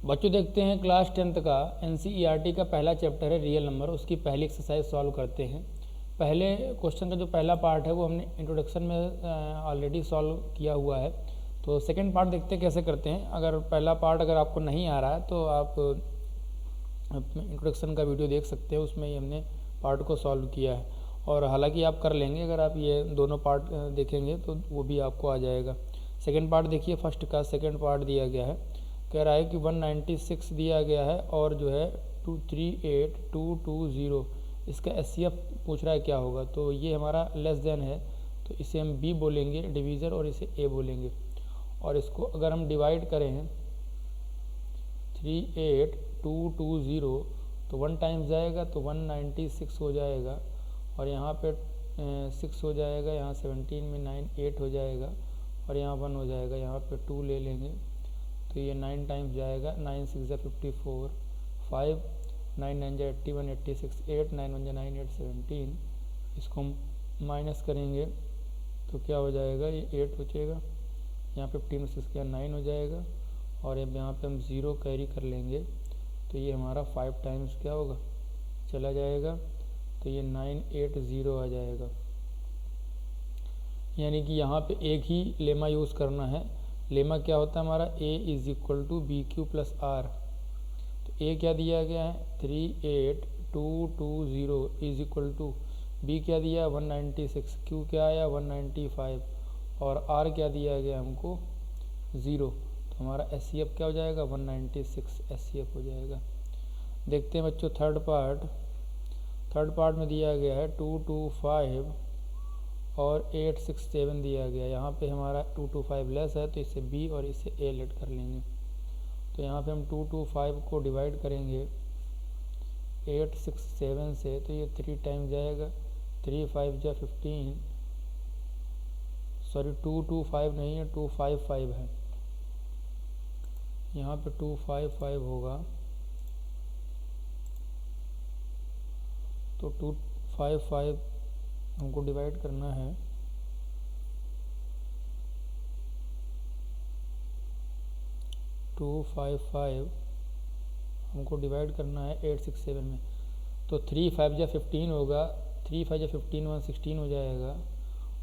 बच्चों देखते हैं क्लास 10th का NCERT का पहला चैप्टर है रियल नंबर, उसकी पहली एक्सरसाइज सॉल्व करते हैं। पहले क्वेश्चन का जो पहला पार्ट है वो हमने इंट्रोडक्शन में ऑलरेडी सॉल्व किया हुआ है। तो सेकंड पार्ट देखते हैं कैसे करते हैं। अगर पहला पार्ट अगर आपको नहीं आ रहा है तो आप इंट्रोडक्शन का वीडियो देख सकते हैं, उसमें ही हमने पार्ट को सॉल्व किया है। और हालांकि आप कर लेंगे, अगर आप ये दोनों पार्ट देखेंगे तो वो भी आपको आ जाएगा। सेकंड पार्ट देखिए, फर्स्ट का सेकंड पार्ट दिया गया है, कह रहा है कि 196 दिया गया है और जो है 238220, इसका SCF पूछ रहा है क्या होगा। तो ये हमारा लेस देन है तो इसे हम B बोलेंगे डिवीज़र और इसे A बोलेंगे। और इसको अगर हम डिवाइड करें 38220 तो 1 टाइम्स जाएगा तो 196 हो जाएगा, और यहाँ पे 6 हो जाएगा, यहाँ 17 में 9 8 हो जाएगा, और यहाँ 1 हो जाएगा, यहाँ पे 2 ले लेंगे तो ये 9 टाइम्स जाएगा। 9 6 जा 54, 5 9 9 जा 81 86, 8 9 1 जा 9 8 17। इसको हम माइनस करेंगे तो क्या हो जाएगा, ये 8 बचेगा, यहाँ 15 6 क्या 9 हो जाएगा, और अब यहाँ पे हम 0 कैरी कर लेंगे तो ये हमारा 5 टाइम्स क्या होगा चला जाएगा, तो ये 980 आ जाएगा। यानी कि यहाँ पे एक ही लेमा यूज़ करना है। लेमा क्या होता है हमारा, A = BQ + R। तो A क्या दिया गया है 38220 B क्या दिया 196, Q क्या आया 195 और R क्या दिया गया हमको 0। तो हमारा SCF क्या हो जाएगा 196 SCF हो जाएगा। देखते हैं बच्चों थर्ड पार्ट में दिया गया है 225 और 867 दिया गया। यहाँ पे हमारा 225 लेस है तो इसे B और इसे A लेट कर लेंगे। तो यहाँ पे हम 225 को डिवाइड करेंगे 867 से तो ये 3 टाइम जाएगा, 3 5 जा 15, सॉरी 225 नहीं है 255 है, यहाँ पे 255 होगा। तो 255 हमको डिवाइड करना है 255 हमको डिवाइड करना है 867 में। तो 3 5 जा 15 होगा, 3 5 जा 15 1 16 हो जाएगा,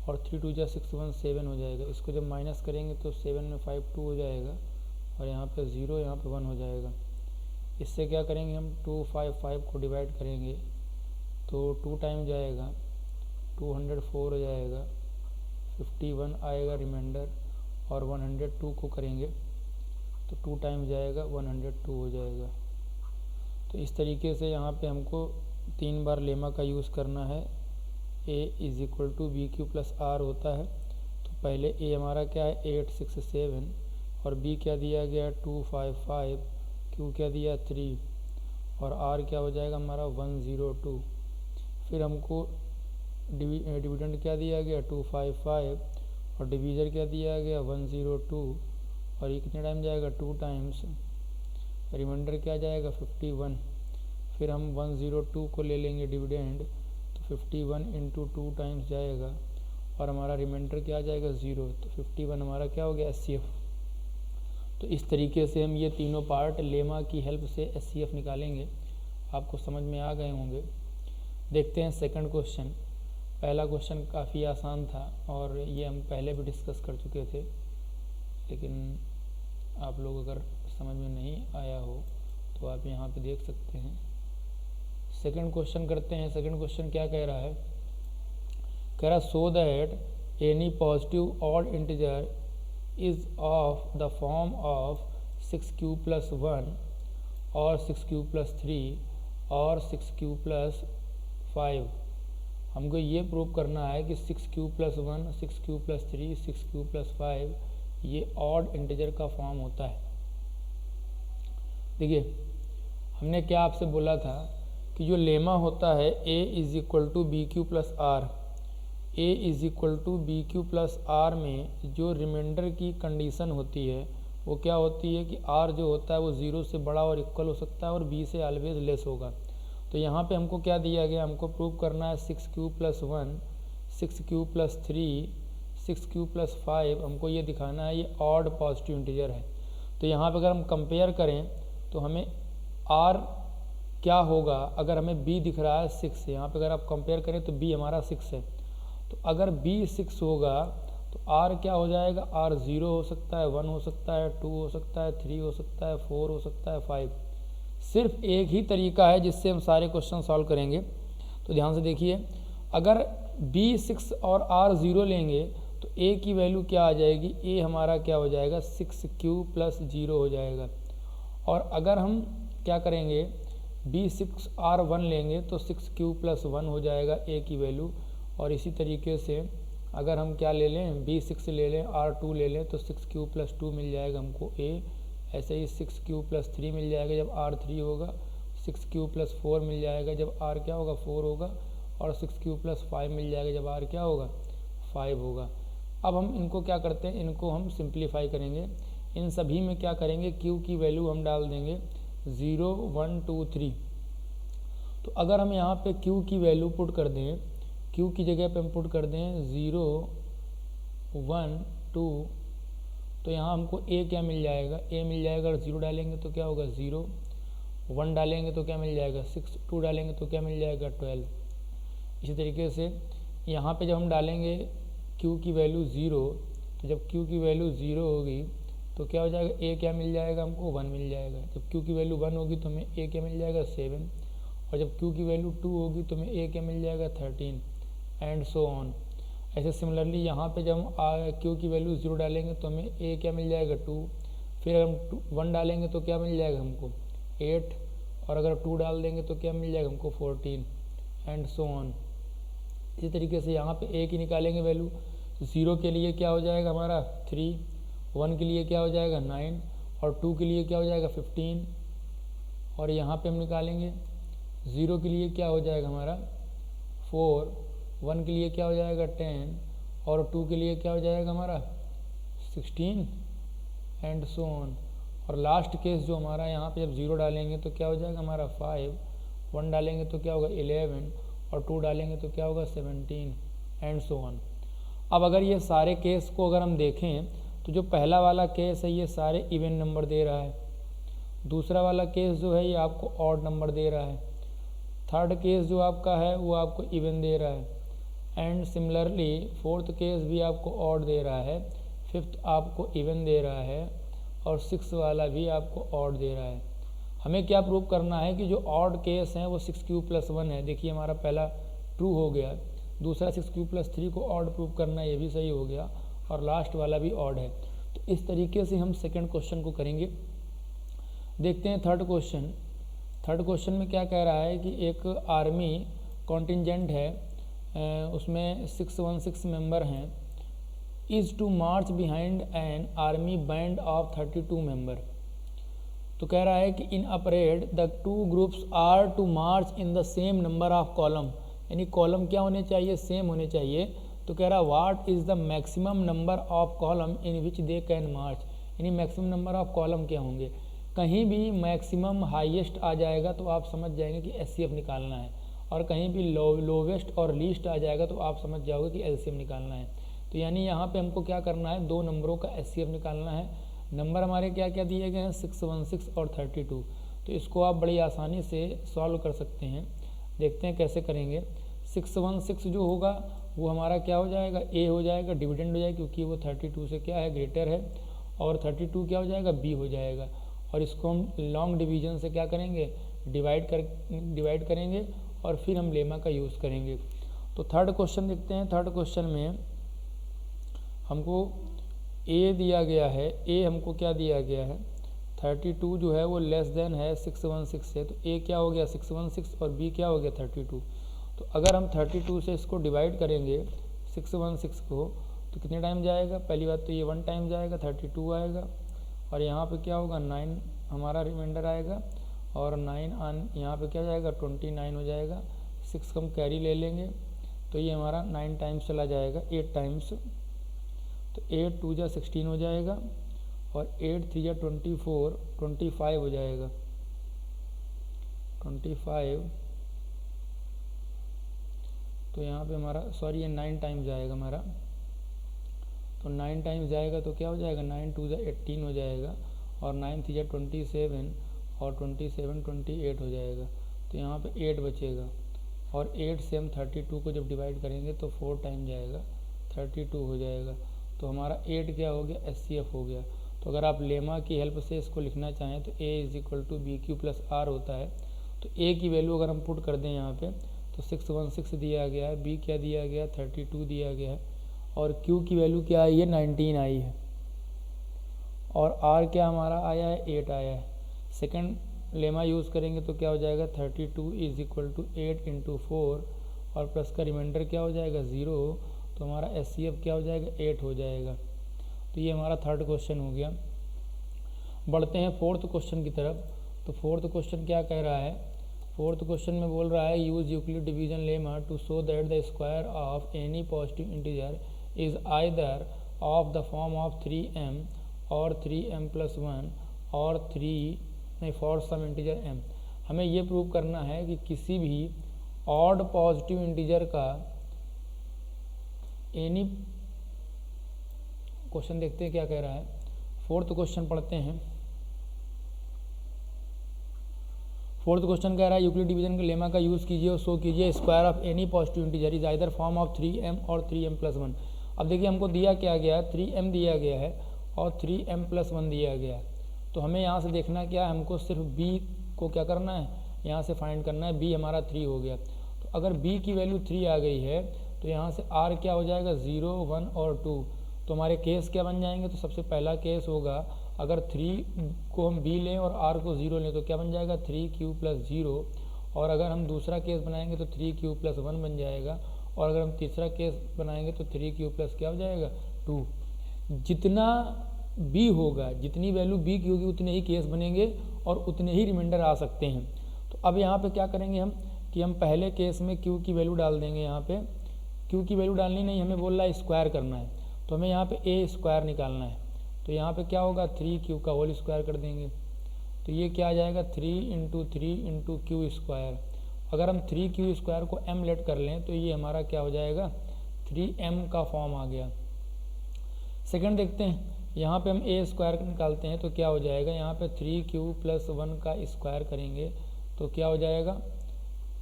और 3 2 जा 6 1 7 हो जाएगा। इसको जब माइनस करेंगे तो 7 में 5 2 हो जाएगा, और यहाँ पे 0 यहाँ पे 1 हो जाएगा। इससे क्या करेंगे हम 255 को डिवाइड करेंगे तो 2 टाइम जाएगा 204 हो जाएगा, 51 आएगा रिमाइंडर, और 102 को करेंगे तो 2 टाइम जाएगा 102 हो जाएगा। तो इस तरीके से यहाँ पे हमको 3 बार लेमा का यूज़ करना है। A = BQ + R होता है। तो पहले A हमारा क्या है 867 और B क्या दिया गया 255, Q क्या दिया 3 और R क्या हो जाएगा हमारा 102। फिर हमको डिविडेंड क्या दिया गया 255 और डिवीज़र क्या दिया गया 102, और ये कितने टाइम जाएगा 2 टाइम्स, रिमाइंडर क्या जाएगा 51। फिर हम 102 को ले लेंगे डिविडेंड तो 51 × 2 टाइम्स जाएगा, और हमारा रिमाइंडर क्या आ जाएगा 0। तो 51 हमारा क्या हो गया SCF। तो इस तरीके से हम ये तीनों पार्ट लेमा की हेल्प से SCF निकालेंगे। आपको समझ में आ गए होंगे। देखते हैं सेकंड क्वेश्चन। पहला क्वेश्चन काफ़ी आसान था और ये हम पहले भी डिस्कस कर चुके थे, लेकिन आप लोग अगर समझ में नहीं आया हो तो आप यहाँ पे देख सकते हैं। सेकंड क्वेश्चन करते हैं। सेकंड क्वेश्चन क्या कह रहा है, कह रहा so that any positive odd integer is of the form of 6q + 1 और 6q + 3 और 6q + 5। हमको ये प्रूव करना है कि 6q + 1 6q + 3 6q + 5 ये ऑड इंटीजर का फॉर्म होता है। देखिए हमने क्या आपसे बोला था कि जो लेमा होता है A = BQ + R, A = BQ + R में जो रिमाइंडर की कंडीशन होती है वो क्या होती है कि R जो होता है वो 0 से बड़ा और इक्वल हो सकता है और B से ऑलवेज लेस होगा। तो यहाँ पे हमको क्या दिया गया, हमको प्रूव करना है 6q + 1 6q + 3 6q + 5, हमको ये दिखाना है ये ऑड पॉजिटिव इंटीजर है। तो यहाँ पे अगर हम कंपेयर करें तो हमें R क्या होगा, अगर हमें B दिख रहा है 6 है, यहाँ पे अगर आप कंपेयर करें तो B हमारा 6 है, तो अगर B 6 होगा तो R क्या हो जाएगा, R 0 हो सकता है, 1 हो सकता है, 2 हो सकता है, 3 हो सकता है, 4 हो सकता है, 5। सिर्फ एक ही तरीका है जिससे हम सारे क्वेश्चन सॉल्व करेंगे। तो ध्यान से देखिए, अगर B 6 और R 0 लेंगे तो A की वैल्यू क्या आ जाएगी, A हमारा क्या हो जाएगा 6Q प्लस 0 हो जाएगा। और अगर हम क्या करेंगे B 6 R 1 लेंगे तो 6Q प्लस 1 हो जाएगा A की वैल्यू। और इसी तरीके से अगर हम क्या ले लें B 6 ले लें R 2 ले लें तो 6Q प्लस 2 मिल जाएगा हमको A। ऐसे ही 6Q प्लस 3 मिल जाएगा जब R 3 होगा, 6Q प्लस 4 मिल जाएगा जब R क्या होगा 4 होगा, और 6Q प्लस 5 मिल जाएगा जब R क्या होगा 5 होगा। अब हम इनको क्या करते हैं, इनको हम सिंप्लीफाई करेंगे। इन सभी में क्या करेंगे, Q की वैल्यू हम डाल देंगे 0 1 2 3। तो अगर हम यहाँ पे Q की वैल्यू पुट कर दें, Q की जगह पे हम पुट कर दें 0 1 2, तो यहाँ हमको A क्या मिल जाएगा, A मिल जाएगा। अगर 0 डालेंगे तो क्या होगा 0, 1 डालेंगे तो क्या मिल जाएगा 6, 2 डालेंगे तो क्या मिल जाएगा 12। इसी तरीके से यहाँ पे जब हम डालेंगे Q की वैल्यू 0, तो जब Q की वैल्यू 0 होगी तो क्या हो जाएगा, A क्या मिल जाएगा हमको 1 मिल जाएगा। जब Q की वैल्यू 1 होगी तो हमें A क्या मिल जाएगा 7, और जब Q की वैल्यू 2 होगी तो हमें A क्या मिल जाएगा 13, एंड सो ऑन। ऐसे सिमिलरली यहाँ पे जब हम Q की वैल्यू 0 डालेंगे तो हमें A क्या मिल जाएगा 2, फिर हम 1 डालेंगे तो क्या मिल जाएगा हमको 8, और अगर 2 डाल देंगे तो क्या मिल जाएगा हमको 14, एंड सो ऑन। इसी तरीके से यहाँ पे A की निकालेंगे वैल्यू, 0 के लिए क्या हो जाएगा हमारा 3, 1 के लिए क्या हो जाएगा 9, और 2 के लिए क्या हो जाएगा 15, और यहाँ पे हम निकालेंगे 0 के लिए क्या हो जाएगा हमारा 4, 1 के लिए क्या हो जाएगा 10, और 2 के लिए क्या हो जाएगा हमारा 16, एंड सो ऑन। और लास्ट केस जो हमारा यहाँ पे जब 0 डालेंगे तो क्या हो जाएगा हमारा 5, 1 डालेंगे तो क्या होगा 11, और 2 डालेंगे तो क्या होगा 17, एंड सो ऑन। अब अगर ये सारे केस को अगर हम देखें तो जो पहला वाला केस है ये सारे इवन नंबर दे रहा है, दूसरा वाला केस जो है ये आपको ऑड नंबर दे रहा है, थर्ड केस जो आपका है वो आपको इवन दे रहा है, एंड सिमिलरली फोर्थ केस भी आपको ऑड दे रहा है, फिफ्थ आपको इवन दे रहा है, और सिक्स वाला भी आपको ऑड दे रहा है। हमें क्या प्रूव करना है कि जो ऑड केस हैं वो 6Q प्लस 1 है। देखिए हमारा पहला ट्रू हो गया, दूसरा 6Q प्लस 3 को ऑड प्रूव करना ये भी सही हो गया, और लास्ट वाला भी ऑड है। तो इस तरीके से हम सेकंड क्वेश्चन को करेंगे। देखते हैं थर्ड क्वेश्चन। थर्ड क्वेश्चन में क्या कह रहा है कि एक आर्मी कॉन्टिजेंट है, उसमें 616 मेंबर हैं, is to march behind an army band of 32 member. तो कह रहा है कि in a parade the 2 groups are to march in the same number of column, यानी कॉलम क्या होने चाहिए सेम होने चाहिए। तो कह रहा है what is the maximum number of column in which they can march, यानी मैक्सिमम नंबर ऑफ कॉलम क्या होंगे। कहीं भी मैक्सिमम हाईएस्ट आ जाएगा तो आप समझ जाएंगे कि एचसीएफ निकालना है, और कहीं भी लोवेस्ट और लीस्ट आ जाएगा तो आप समझ जाओगे कि एलसीएम निकालना है। तो यानी यहाँ पे हमको क्या करना है, दो नंबरों का एचसीएफ निकालना है। नंबर हमारे क्या क्या दिए गए हैं 616 और 32। तो इसको आप बड़ी आसानी से सॉल्व कर सकते हैं। देखते हैं कैसे करेंगे। 616 जो होगा वो हमारा क्या हो जाएगा, ए हो जाएगा, डिविडेंड हो जाएगा क्योंकि वो 32 से क्या है ग्रेटर है, और 32 क्या हो जाएगा बी हो जाएगा। और इसको हम लॉन्ग डिवीजन से क्या करेंगे डिवाइड करेंगे, और फिर हम लेमा का यूज़ करेंगे। तो थर्ड क्वेश्चन देखते हैं। थर्ड क्वेश्चन में हमको ए दिया गया है, ए हमको क्या दिया गया है 32 जो है वो लेस देन है 616 से, तो ए क्या हो गया 616 और बी क्या हो गया 32। तो अगर हम 32 से इसको डिवाइड करेंगे 616 को तो कितने टाइम जाएगा, पहली बात तो ये 1 टाइम जाएगा 32 आएगा, और यहाँ पे क्या होगा 9 हमारा रिमाइंडर आएगा, और 9 यहाँ पे क्या जाएगा 29 हो जाएगा। 6 हम कैरी ले लेंगे तो ये हमारा 9 टाइम्स चला जाएगा 8 टाइम्स, तो 8 2 जा 16 हो जाएगा, और 8 3 जा 24 25 हो जाएगा 25। तो यहाँ पे हमारा ये 9 टाइम्स जाएगा हमारा, तो 9 टाइम्स जाएगा तो क्या हो जाएगा 9 2 जा 18 हो जाएगा, और 9 3 जा 27, और 27 28 हो जाएगा, तो यहाँ पे 8 बचेगा। और 8 से हम 32 को जब डिवाइड करेंगे तो 4 टाइम जाएगा, 32 हो जाएगा। तो हमारा 8 क्या हो गया, SCF हो गया। तो अगर आप लेमा की हेल्प से इसको लिखना चाहें तो A = BQ + R होता है। तो A की वैल्यू अगर हम पुट कर दें यहाँ पे तो 616 दिया गया है, B क्या दिया गया, 32 दिया गया है, और Q की वैल्यू क्या आई है, 19 आई है, और R क्या हमारा आया है, 8 आया है। सेकंड लेमा यूज़ करेंगे तो क्या हो जाएगा, 32 = 8 × 4 और प्लस का रिमाइंडर क्या हो जाएगा, 0। तो हमारा SCF क्या हो जाएगा, 8 हो जाएगा। तो ये हमारा थर्ड क्वेश्चन हो गया। बढ़ते हैं फोर्थ क्वेश्चन की तरफ। तो फोर्थ क्वेश्चन क्या कह रहा है, फोर्थ क्वेश्चन में बोल रहा है use Euclid division lemma to show that the square of any positive integer is either of the form of 3m और 3m + 1 और 3 फॉर सम इंटीजर m। हमें ये प्रूव करना है कि किसी भी ऑड पॉजिटिव इंटीजर का एनी, क्वेश्चन देखते हैं क्या कह रहा है। फोर्थ क्वेश्चन पढ़ते हैं। फोर्थ क्वेश्चन कह रहा है यूक्लिड डिवीजन के लेमा का यूज़ कीजिए और शो कीजिए square of any positive integer is either form of 3m और 3m + 1। अब देखिए हमको दिया क्या गया है, 3m दिया गया है और 3m + 1 दिया गया है। तो हमें यहाँ से देखना क्या है, हमको सिर्फ b को क्या करना है, यहाँ से फाइंड करना है। b हमारा 3 हो गया। तो अगर b की वैल्यू 3 आ गई है तो यहाँ से r क्या हो जाएगा, 0 1 और 2। तो हमारे केस क्या बन जाएंगे, तो सबसे पहला केस होगा अगर 3 को हम b लें और r को 0 लें तो क्या बन जाएगा, 3q + 0। और अगर हम दूसरा केस बनाएंगे तो 3q + 1 बन जाएगा। और अगर हम तीसरा केस बनाएंगे तो 3q + क्या हो जाएगा, 2। जितना b होगा, जितनी वैल्यू b की होगी उतने ही केस बनेंगे और उतने ही रिमाइंडर आ सकते हैं। तो अब यहाँ पे क्या करेंगे हम कि हम पहले केस में q की वैल्यू डाल देंगे। यहाँ पे q की वैल्यू डालनी नहीं, हमें बोल रहा है स्क्वायर करना है, तो हमें यहाँ पे a² निकालना है। तो यहाँ पे क्या होगा, 3q का होल स्क्वायर कर देंगे। तो ये क्या आ जाएगा, 3 × 3 × q²। अगर हम 3q² को m लेट कर लें तो ये हमारा क्या हो जाएगा, 3m का फॉर्म आ गया। सेकंड देखते हैं, यहाँ पे हम a² निकालते हैं तो क्या हो जाएगा, यहाँ पे 3q + 1 का स्क्वायर करेंगे तो क्या हो जाएगा,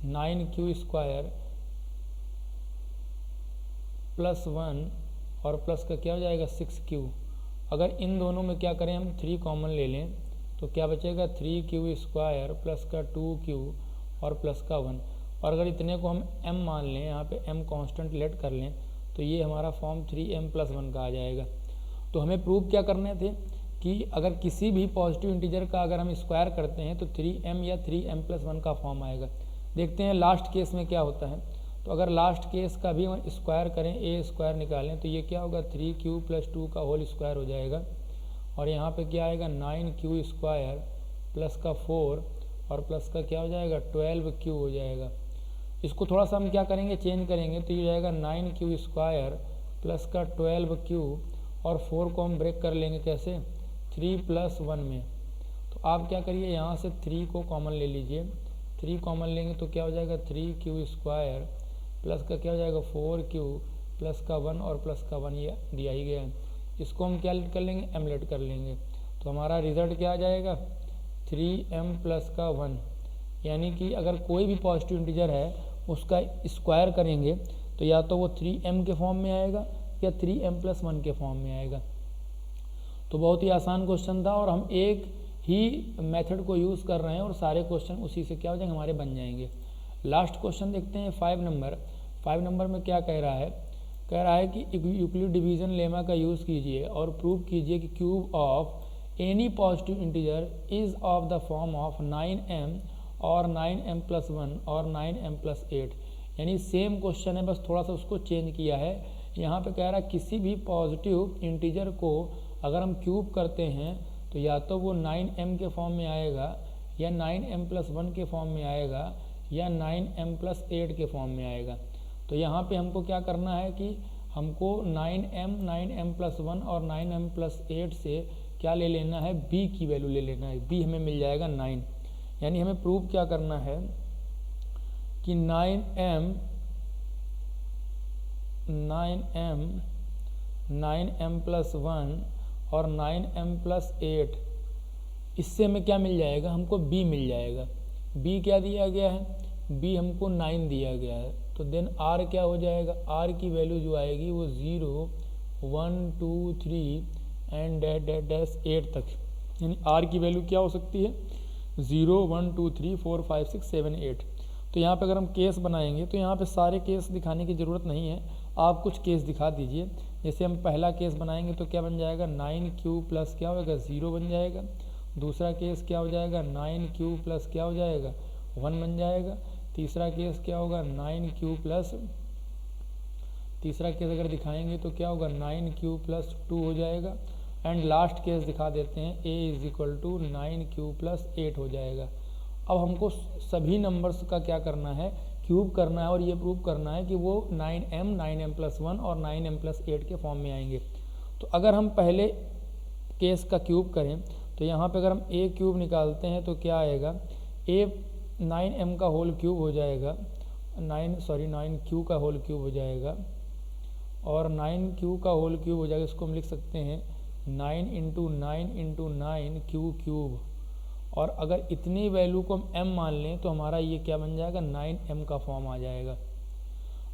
9q² + 1 और प्लस का क्या हो जाएगा, 6q। अगर इन दोनों में क्या करें, हम 3 कॉमन ले लें तो क्या बचेगा, 3q² प्लस का 2q और प्लस का 1। और अगर इतने को हम m मान लें, यहाँ पे m कांस्टेंट लेट कर लें तो ये हमारा फॉर्म 3m + 1 का आ जाएगा। तो हमें प्रूव क्या करने थे कि अगर किसी भी पॉजिटिव इंटीजर का अगर हम स्क्वायर करते हैं तो 3m या 3m + 1 का फॉर्म आएगा। देखते हैं लास्ट केस में क्या होता है। तो अगर लास्ट केस का भी हम स्क्वायर करें, a² निकालें तो ये क्या होगा, 3q + 2 का होल स्क्वायर हो जाएगा। और यहाँ पे क्या आएगा, 9q² प्लस का 4 और प्लस का क्या हो जाएगा, 12q हो जाएगा। इसको थोड़ा सा हम क्या करेंगे, चेंज करेंगे तो ये हो जाएगा 9q² प्लस का 12q और 4 को हम ब्रेक कर लेंगे कैसे, 3 + 1 में। तो आप क्या करिए, यहाँ से 3 को कॉमन ले लीजिए। 3 कॉमन लेंगे तो क्या हो जाएगा, 3q² प्लस का क्या हो जाएगा, 4q प्लस का 1 और प्लस का 1 ये दिया ही गया है। इसको हम क्या लेट कर लेंगे, m लेट कर लेंगे। तो हमारा रिजल्ट क्या आ जाएगा, 3m + का 1। यानी कि अगर कोई भी पॉजिटिव इंटीजर है उसका स्क्वायर करेंगे तो या तो वो 3m के फॉर्म में आएगा या 3m + 1 के फॉर्म में आएगा। तो बहुत ही आसान क्वेश्चन था और हम एक ही मेथड को यूज़ कर रहे हैं और सारे क्वेश्चन उसी से क्या हो जाएंगे, हमारे बन जाएंगे। लास्ट क्वेश्चन देखते हैं 5 नंबर। 5 नंबर में क्या कह रहा है, कह रहा है कि यूक्लिड डिवीजन लेमा का यूज़ कीजिए और प्रूव कीजिए कि cube of any positive integer is of the form of 9m और 9m + 1 और 9m + 8। यानी सेम क्वेश्चन है, बस थोड़ा सा उसको चेंज किया है। यहाँ पे कह रहा है किसी भी पॉजिटिव इंटीजर को अगर हम क्यूब करते हैं तो या तो वो 9m के फॉर्म में आएगा या 9m + 1 के फॉर्म में आएगा या 9m + 8 के फॉर्म में आएगा। तो यहाँ पे हमको क्या करना है कि हमको 9m 9m + 1 और 9m + 8 से क्या ले लेना है, b की वैल्यू ले लेना है। b हमें मिल जाएगा 9। यानी हमें प्रूव क्या करना है कि 9m 9m + 1 और 9m + 8 इससे हमें क्या मिल जाएगा, हमको b मिल जाएगा। b क्या दिया गया है, b हमको 9 दिया गया है। तो देन r क्या हो जाएगा, r की वैल्यू जो आएगी वो 0 1 2 3 एंड डैश 8 तक, यानी r की वैल्यू क्या हो सकती है 0 1 2 3 4 5 6 7 8। तो यहाँ पे अगर हम केस बनाएंगे तो यहाँ पे सारे केस दिखाने की ज़रूरत नहीं है, आप कुछ केस दिखा दीजिए। जैसे हम पहला केस बनाएंगे तो क्या बन जाएगा 9q प्लस क्या होगा 0 बन जाएगा। दूसरा केस क्या हो जाएगा 9q प्लस क्या हो जाएगा 1 बन जाएगा। तीसरा केस क्या होगा 9q प्लस, तीसरा केस अगर दिखाएंगे तो क्या होगा 9q प्लस 2 हो जाएगा। एंड लास्ट केस दिखा देते हैं a is equal to 9q plus 8 हो जाएगा। अब हमको सभी नंबर्स का क्या करना है, क्यूब करना है और ये प्रूव करना है कि वो 9m 9m प्लस 1 और 9m प्लस 8 के फॉर्म में आएंगे। तो अगर हम पहले केस का क्यूब करें तो यहाँ पे अगर हम a क्यूब निकालते हैं तो क्या आएगा, a 9m का होल क्यूब हो जाएगा, 9q का होल क्यूब हो जाएगा और 9q का होल क्यूब हो जाएगा। इसको हम लिख सकते हैं 9 इंटू 9 क्यू क्यूब। और अगर इतनी वैल्यू को हम m मान लें तो हमारा ये क्या बन जाएगा 9m का फॉर्म आ जाएगा।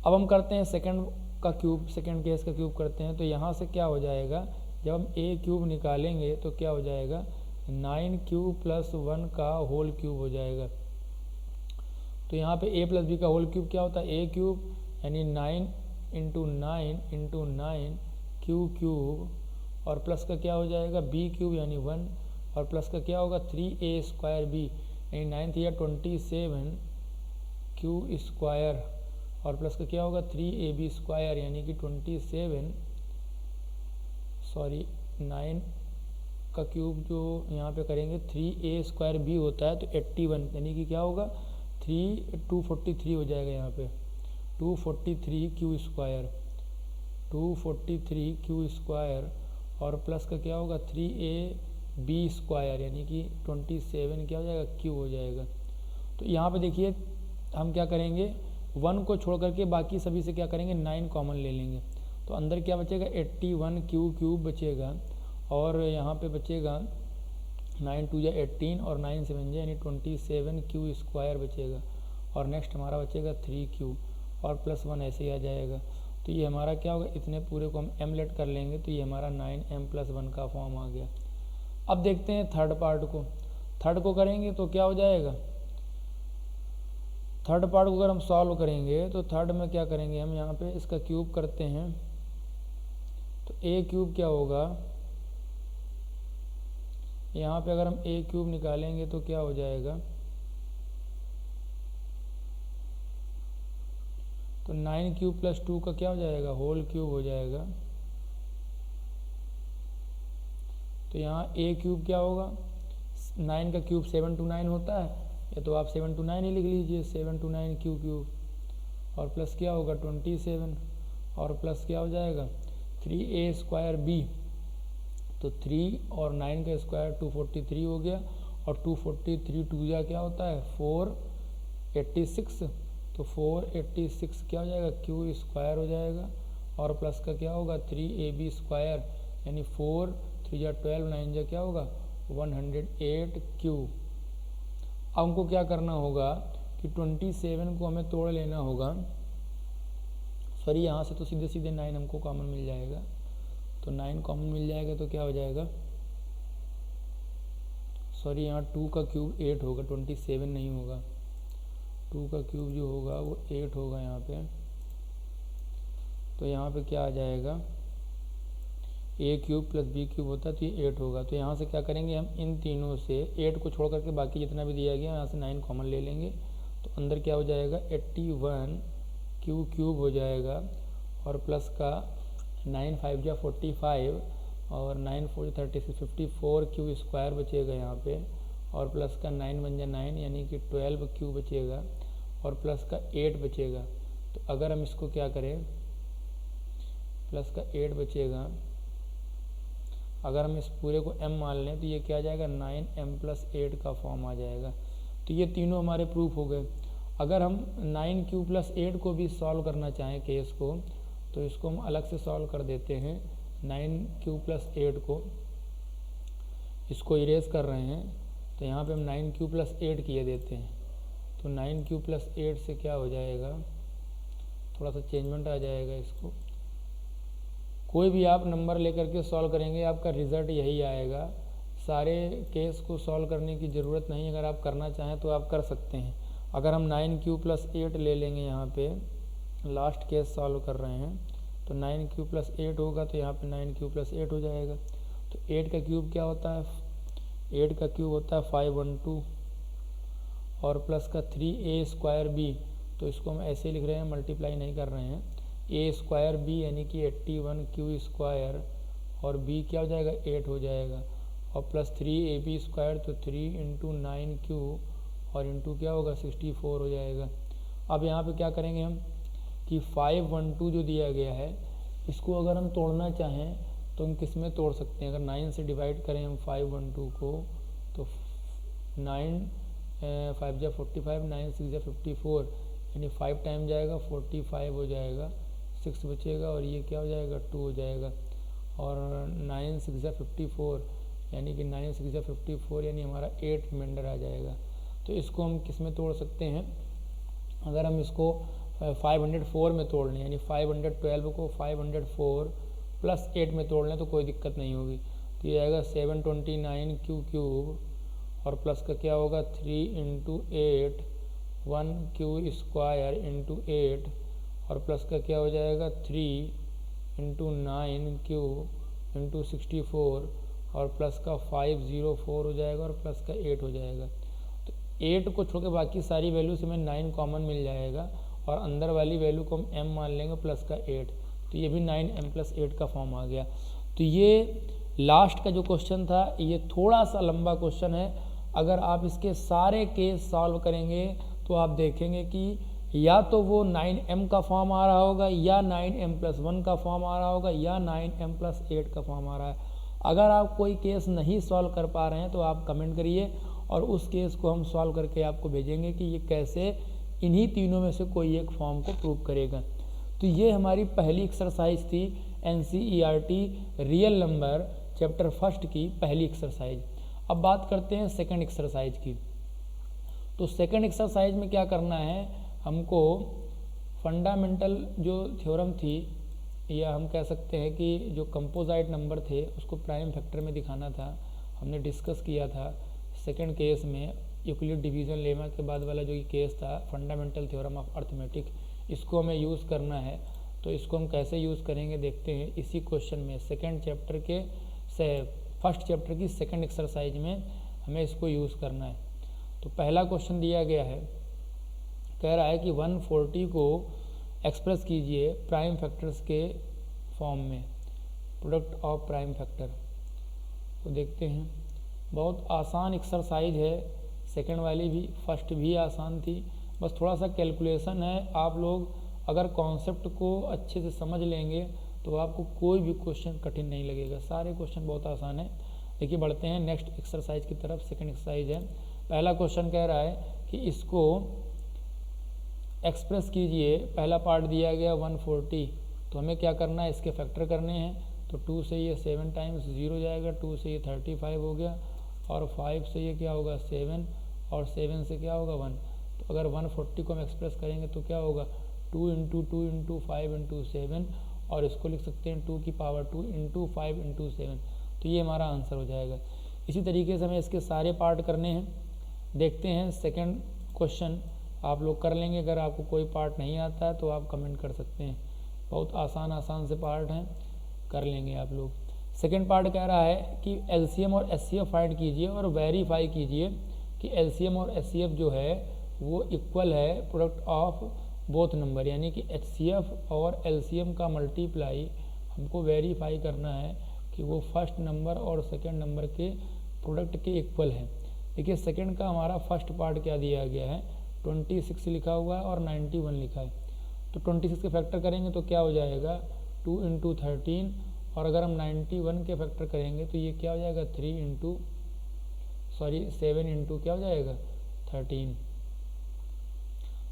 अब हम करते हैं सेकंड का क्यूब, सेकंड केस का क्यूब करते हैं तो यहाँ से क्या हो जाएगा, जब हम a क्यूब निकालेंगे तो क्या हो जाएगा 9q प्लस 1 का होल क्यूब हो जाएगा। तो यहाँ पे a प्लस b का होल क्यूब क्या होता है a क्यूब, यानी 9 इंटू 9 क्यू क्यूब और प्लस का क्या हो जाएगा b क्यूब यानी 1 और प्लस का क्या होगा 3a स्क्वायर b यानी 9 3 27 q स्क्वायर और प्लस का क्या होगा 3ab स्क्वायर यानी कि 9 का क्यूब जो यहाँ पे करेंगे 3a स्क्वायर b होता है तो 81 यानी कि क्या होगा 243 हो जाएगा। यहाँ पे 243 q स्क्वायर 243 q स्क्वायर और प्लस का क्या होगा 3ab स्क्वायर यानी कि 27 क्या हो जाएगा q हो जाएगा। तो यहाँ पे देखिए हम क्या करेंगे 1 को छोड़ करके बाकी सभी से क्या करेंगे 9 कॉमन ले लेंगे तो अंदर क्या बचेगा 81 q क्यूब बचेगा और यहाँ पे बचेगा 9 2 18 और 9 7 यानी 27 q स्क्वायर बचेगा और नेक्स्ट हमारा बचेगा 3q और प्लस 1 ऐसे ही आ जाएगा। तो ये हमारा क्या होगा, इतने पूरे को हम m लेट कर लेंगे तो ये हमारा 9m प्लस 1 का फॉर्म आ गया। अब देखते हैं थर्ड पार्ट को, थर्ड को करेंगे तो क्या हो जाएगा, थर्ड पार्ट को अगर हम सॉल्व करेंगे तो थर्ड में क्या करेंगे हम यहाँ पे इसका क्यूब करते हैं तो a क्यूब क्या होगा, यहाँ पे अगर हम a क्यूब निकालेंगे तो क्या हो जाएगा तो 9q प्लस 2 का क्या हो जाएगा होल क्यूब हो जाएगा। तो यहाँ a क्यूब क्या होगा 9 का क्यूब 7 to 9 होता है, या तो आप 7 to 9 ही लिख लीजिए 7 to 9 q क्यूब और प्लस क्या होगा 27 और प्लस क्या हो जाएगा 3a स्क्वायर b तो 3 और 9 का स्क्वायर 243 हो गया और 243 2 जा क्या होता है 486 तो 486 क्या हो जाएगा q स्क्वायर हो जाएगा और प्लस का क्या होगा 3ab स्क्वायर यानी 4 3 जा 12 9 जा क्या होगा 108q। अब हमको क्या करना होगा कि 27 को हमें तोड़ लेना होगा, सॉरी यहाँ से तो सीधे सीधे 9 हमको कॉमन मिल जाएगा तो 9 कॉमन मिल जाएगा तो क्या हो जाएगा, सॉरी यहाँ 2 का क्यूब 8 होगा 27 नहीं होगा, 2 का क्यूब जो होगा वो 8 होगा यहाँ पे। तो यहाँ पे क्या आ जाएगा a cube plus b cube होता है तो ये 8 होगा। तो यहाँ से क्या करेंगे हम इन तीनों से 8 को छोड़ करके बाकी जितना भी दिया गया यहाँ से 9 कॉमन ले लेंगे तो अंदर क्या हो जाएगा 81 q क्यूब हो जाएगा और प्लस का 9 5 जा 45 और 9 4 36 54 q स्क्वायर बचेगा यहाँ पे और प्लस का 9 बन जा 9 यानी कि 12 q बचेगा और प्लस का 8 बचेगा। तो अगर हम इसको क्या करें प्लस का 8 बचेगा, अगर हम इस पूरे को m मान लें तो ये क्या आ जाएगा 9m प्लस 8 का फॉर्म आ जाएगा। तो ये तीनों हमारे प्रूफ हो गए। अगर हम 9q प्लस 8 को भी सॉल्व करना चाहें केस को तो इसको हम अलग से सॉल्व कर देते हैं 9q प्लस 8 को। इसको इरेज कर रहे हैं तो यहाँ पे हम 9 + 8 किए देते हैं। तो 9 + 8 से क्या हो जाएगा, थोड़ा सा चेंजमेंट आ जाएगा। इसको कोई भी आप नंबर लेकर के सॉल्व करेंगे आपका रिज़ल्ट यही आएगा। सारे केस को सॉल्व करने की ज़रूरत नहीं, अगर आप करना चाहें तो आप कर सकते हैं। अगर हम 9 + 8 ले लेंगे, यहाँ पे लास्ट केस सॉल्व कर रहे हैं तो 9 + 8 होगा तो यहाँ पे 9 + 8 हो जाएगा। तो 8 का क्यूब क्या होता है, 8 का क्यूब होता है 512 और प्लस का 3a² तो इसको हम ऐसे लिख रहे हैं, मल्टीप्लाई नहीं कर रहे हैं। a² यानी कि 81q² और b क्या हो जाएगा 8 हो जाएगा और प्लस 3ab² तो 3 × 9q और इंटू क्या होगा 64 हो जाएगा। अब यहाँ पे क्या करेंगे हम कि 512 जो दिया गया है इसको अगर हम तोड़ना चाहें तो हम किस में तोड़ सकते हैं। अगर 9 से डिवाइड करें हम 512 को तो 9 5 × 45, 9 6 × 54 यानी 5 टाइम जाएगा 45 हो जाएगा, 6 बचेगा और ये क्या हो जाएगा 2 हो जाएगा। और 9 6 × 54 यानी कि 9 6 × 54 यानी हमारा 8 रिमाइंडर आ जाएगा। तो इसको हम किस में तोड़ सकते हैं, अगर हम इसको 504 में तोड़ लें यानी 512 को 504 + 8 में तोड़ लें तो कोई दिक्कत नहीं होगी। तो ये आएगा 729q³ और प्लस का क्या होगा 3 × 8 1q² × 8 और प्लस का क्या हो जाएगा 3 × 9q × 64 और प्लस का 504 हो जाएगा और प्लस का 8 हो जाएगा। तो 8 को छोड़ के बाकी सारी वैल्यू से हमें 9 कॉमन मिल जाएगा और अंदर वाली वैल्यू को हम m मान लेंगे प्लस का 8, तो ये भी 9m + 8 का फॉर्म आ गया। तो ये लास्ट का जो क्वेश्चन था ये थोड़ा सा लंबा क्वेश्चन है। अगर आप इसके सारे केस सॉल्व करेंगे तो आप देखेंगे कि या तो वो 9m का फॉर्म आ रहा होगा या 9m + 1 का फॉर्म आ रहा होगा या 9m + 8 का फॉर्म आ रहा है। अगर आप कोई केस नहीं सॉल्व कर पा रहे हैं तो आप कमेंट करिए और उस केस को हम सॉल्व करके आपको भेजेंगे कि ये कैसे इन्हीं तीनों में से कोई एक फॉर्म को प्रूव करेगा। तो ये हमारी पहली एक्सरसाइज थी NCERT रियल नंबर चैप्टर 1 की पहली एक्सरसाइज। अब बात करते हैं सेकंड एक्सरसाइज की। तो सेकंड एक्सरसाइज में क्या करना है, हमको फंडामेंटल जो थ्योरम थी या हम कह सकते हैं कि जो कंपोजिट नंबर थे उसको प्राइम फैक्टर में दिखाना था। हमने डिस्कस किया था सेकंड केस में यूक्लिड डिवीजन लेमा के बाद वाला जो ये केस था फंडामेंटल थ्योरम ऑफ अर्थमेटिक, इसको हमें यूज़ करना है। तो इसको हम कैसे यूज़ करेंगे देखते हैं इसी क्वेश्चन में। सेकंड चैप्टर के फर्स्ट चैप्टर की सेकंड एक्सरसाइज में हमें इसको यूज़ करना है। तो पहला क्वेश्चन दिया गया है, कह रहा है कि 140 को एक्सप्रेस कीजिए प्राइम फैक्टर्स के फॉर्म में, प्रोडक्ट ऑफ प्राइम फैक्टर। तो देखते हैं, बहुत आसान एक्सरसाइज है, सेकंड वाली भी फर्स्ट भी आसान थी, बस थोड़ा सा कैलकुलेशन है। आप लोग अगर कॉन्सेप्ट को अच्छे से समझ लेंगे तो आपको कोई भी क्वेश्चन कठिन नहीं लगेगा, सारे क्वेश्चन बहुत आसान है। देखिए बढ़ते हैं नेक्स्ट एक्सरसाइज की तरफ। सेकंड एक्सरसाइज है, पहला क्वेश्चन कह रहा है कि इसको एक्सप्रेस कीजिए। पहला पार्ट दिया गया 140, तो हमें क्या करना है, इसके फैक्टर करने हैं। तो 2 से ये 7 टाइम्स 0 जाएगा, 2 से ये 35 हो गया और 5 से ये क्या होगा 7 और 7 से क्या होगा 1। तो अगर 140 को हम एक्सप्रेस करेंगे तो क्या होगा 2 × 2 × 5 × 7 और इसको लिख सकते हैं 2 की पावर 2 × 5 × 7। तो ये हमारा आंसर हो जाएगा। इसी तरीके से हमें इसके सारे पार्ट करने हैं। देखते हैं सेकंड क्वेश्चन आप लोग कर लेंगे। अगर आपको कोई पार्ट नहीं आता है तो आप कमेंट कर सकते हैं, बहुत आसान से पार्ट हैं, कर लेंगे आप लोग। सेकंड पार्ट कह रहा है कि LCM और HCF फाइंड कीजिए और वेरीफाई कीजिए कि LCM और HCF जो है वो इक्वल है प्रोडक्ट ऑफ बोथ नंबर, यानी कि HCF और LCM का मल्टीप्लाई हमको वेरीफाई करना है कि वो फर्स्ट नंबर और सेकंड नंबर के प्रोडक्ट के इक्वल है। देखिए सेकंड का हमारा फर्स्ट पार्ट क्या दिया गया है, 26 लिखा हुआ है और 91 लिखा है। तो 26 के फैक्टर करेंगे तो क्या हो जाएगा 2 × 13 और अगर हम 91 के फैक्टर करेंगे तो ये क्या हो जाएगा 7 × क्या हो जाएगा 13।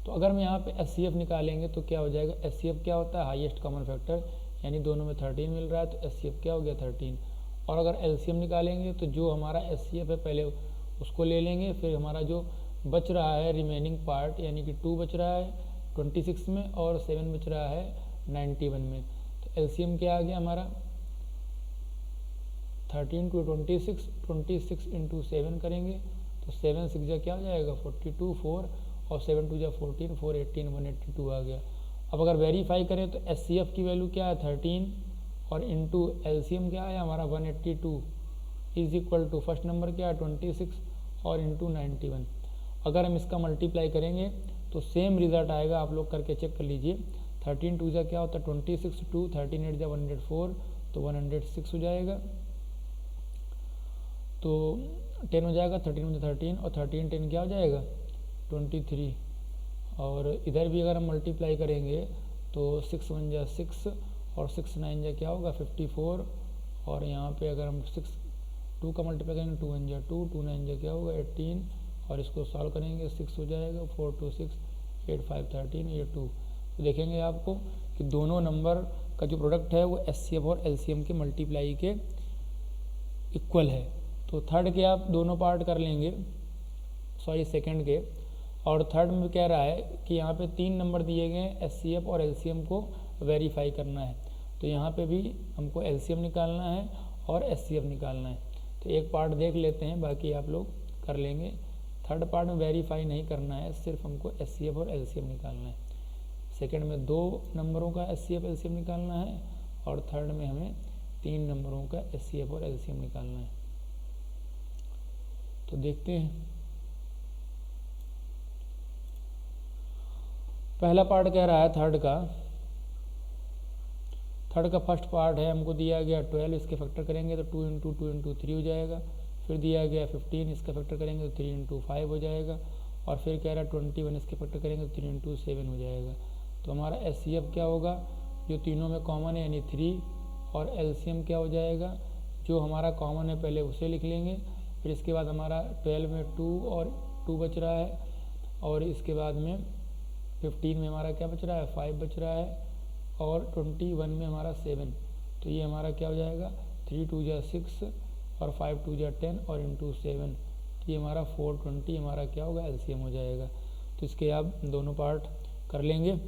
तो अगर हम यहाँ पे HCF निकालेंगे तो क्या हो जाएगा, HCF क्या होता है हाईएस्ट कॉमन फैक्टर, यानी दोनों में 13 मिल रहा है तो HCF क्या हो गया 13। और अगर एलसीएम निकालेंगे तो जो हमारा एचसीएफ है पहले उसको ले लेंगे, फिर हमारा जो बच रहा है रिमेनिंग पार्ट यानी कि 2 बच रहा है 26 में और 7 बच रहा है 91 में। तो एलसीएम क्या आ गया हमारा 13 टू 26, 26 इंटू 7 करेंगे तो 7 6 जा क्या हो जाएगा 42, 4 और 7 2 जा 14, 4 18, 182 आ गया। अब अगर वेरीफाई करें तो एचसीएफ की वैल्यू क्या है 13 और इंटू एलसीएम क्या है हमारा 182 is equal to first number क्या है 26 और इंटू 91। अगर हम इसका मल्टीप्लाई करेंगे तो सेम रिजल्ट आएगा, आप लोग करके चेक कर लीजिए। 13 2 जा क्या होता है 26, 2 13 8 जा 104 तो 106 हो जाएगा। तो 10 हो जाएगा 13 में 13 और 13 10 क्या हो जाएगा 23। और इधर भी अगर हम मल्टीप्लाई करेंगे तो 6 1 जा 6 और 6 9 जा क्या होगा 54 और यहाँ पे अगर हम 6 2 का मल्टीप्लाई करेंगे 2 1 जा 2, 2 9 जा क्या होगा 18 और इसको सॉल्व करेंगे 6 हो जाएगा 4 2 6 8 5 13 ये 2। तो देखेंगे आपको कि दोनों नंबर का जो प्रोडक्ट है वो एचसीएफ और एलसीएम के मल्टीप्लाई के इक्वल है। तो थर्ड के आप दोनों पार्ट कर लेंगे, सॉरी सेकंड के, और थर्ड में कह रहा है कि यहाँ पे 3 नंबर दिए गए हैं एचसीएफ और एलसीएम को वेरीफाई करना है। तो यहाँ पे भी हमको एलसीएम निकालना है और एचसीएफ निकालना है। तो एक पार्ट देख लेते हैं, बाकी आप लोग कर लेंगे। थर्ड पार्ट में वेरीफाई नहीं करना है, सिर्फ हमको एचसीएफ और एलसीएम निकालना है। सेकंड में 2 नंबरों का एचसीएफ एलसीएम निकालना है और थर्ड में हमें 3 नंबरों का एचसीएफ और एलसीएम निकालना है। तो देखते हैं, पहला पार्ट कह रहा है थर्ड का फर्स्ट पार्ट है, हमको दिया गया 12, इसके फैक्टर करेंगे तो 2 इंटू 2 इंटू 3 हो जाएगा। फिर दिया गया 15, इसका फैक्टर करेंगे तो 3 इंटू 5 हो जाएगा। और फिर कह रहा है 21, इसके फैक्टर करेंगे तो 3 इंटू 7 हो जाएगा। तो हमारा एचसीएफ क्या होगा जो तीनों में कॉमन है यानी 3, और एलसीएम क्या हो जाएगा जो हमारा कॉमन है पहले उसे लिख लेंगे। फिर इसके बाद हमारा 12 में 2 और 2 बच रहा है, और इसके बाद में 15 में हमारा क्या बच रहा है 5 बच रहा है, और 21 में हमारा 7। तो ये हमारा क्या हो जाएगा 3 2 जा 6 और 5 2 जा 10 और इंटू 7, ये हमारा 420 हमारा क्या होगा एलसीएम हो जाएगा। तो इसके आप दोनों पार्ट कर लेंगे।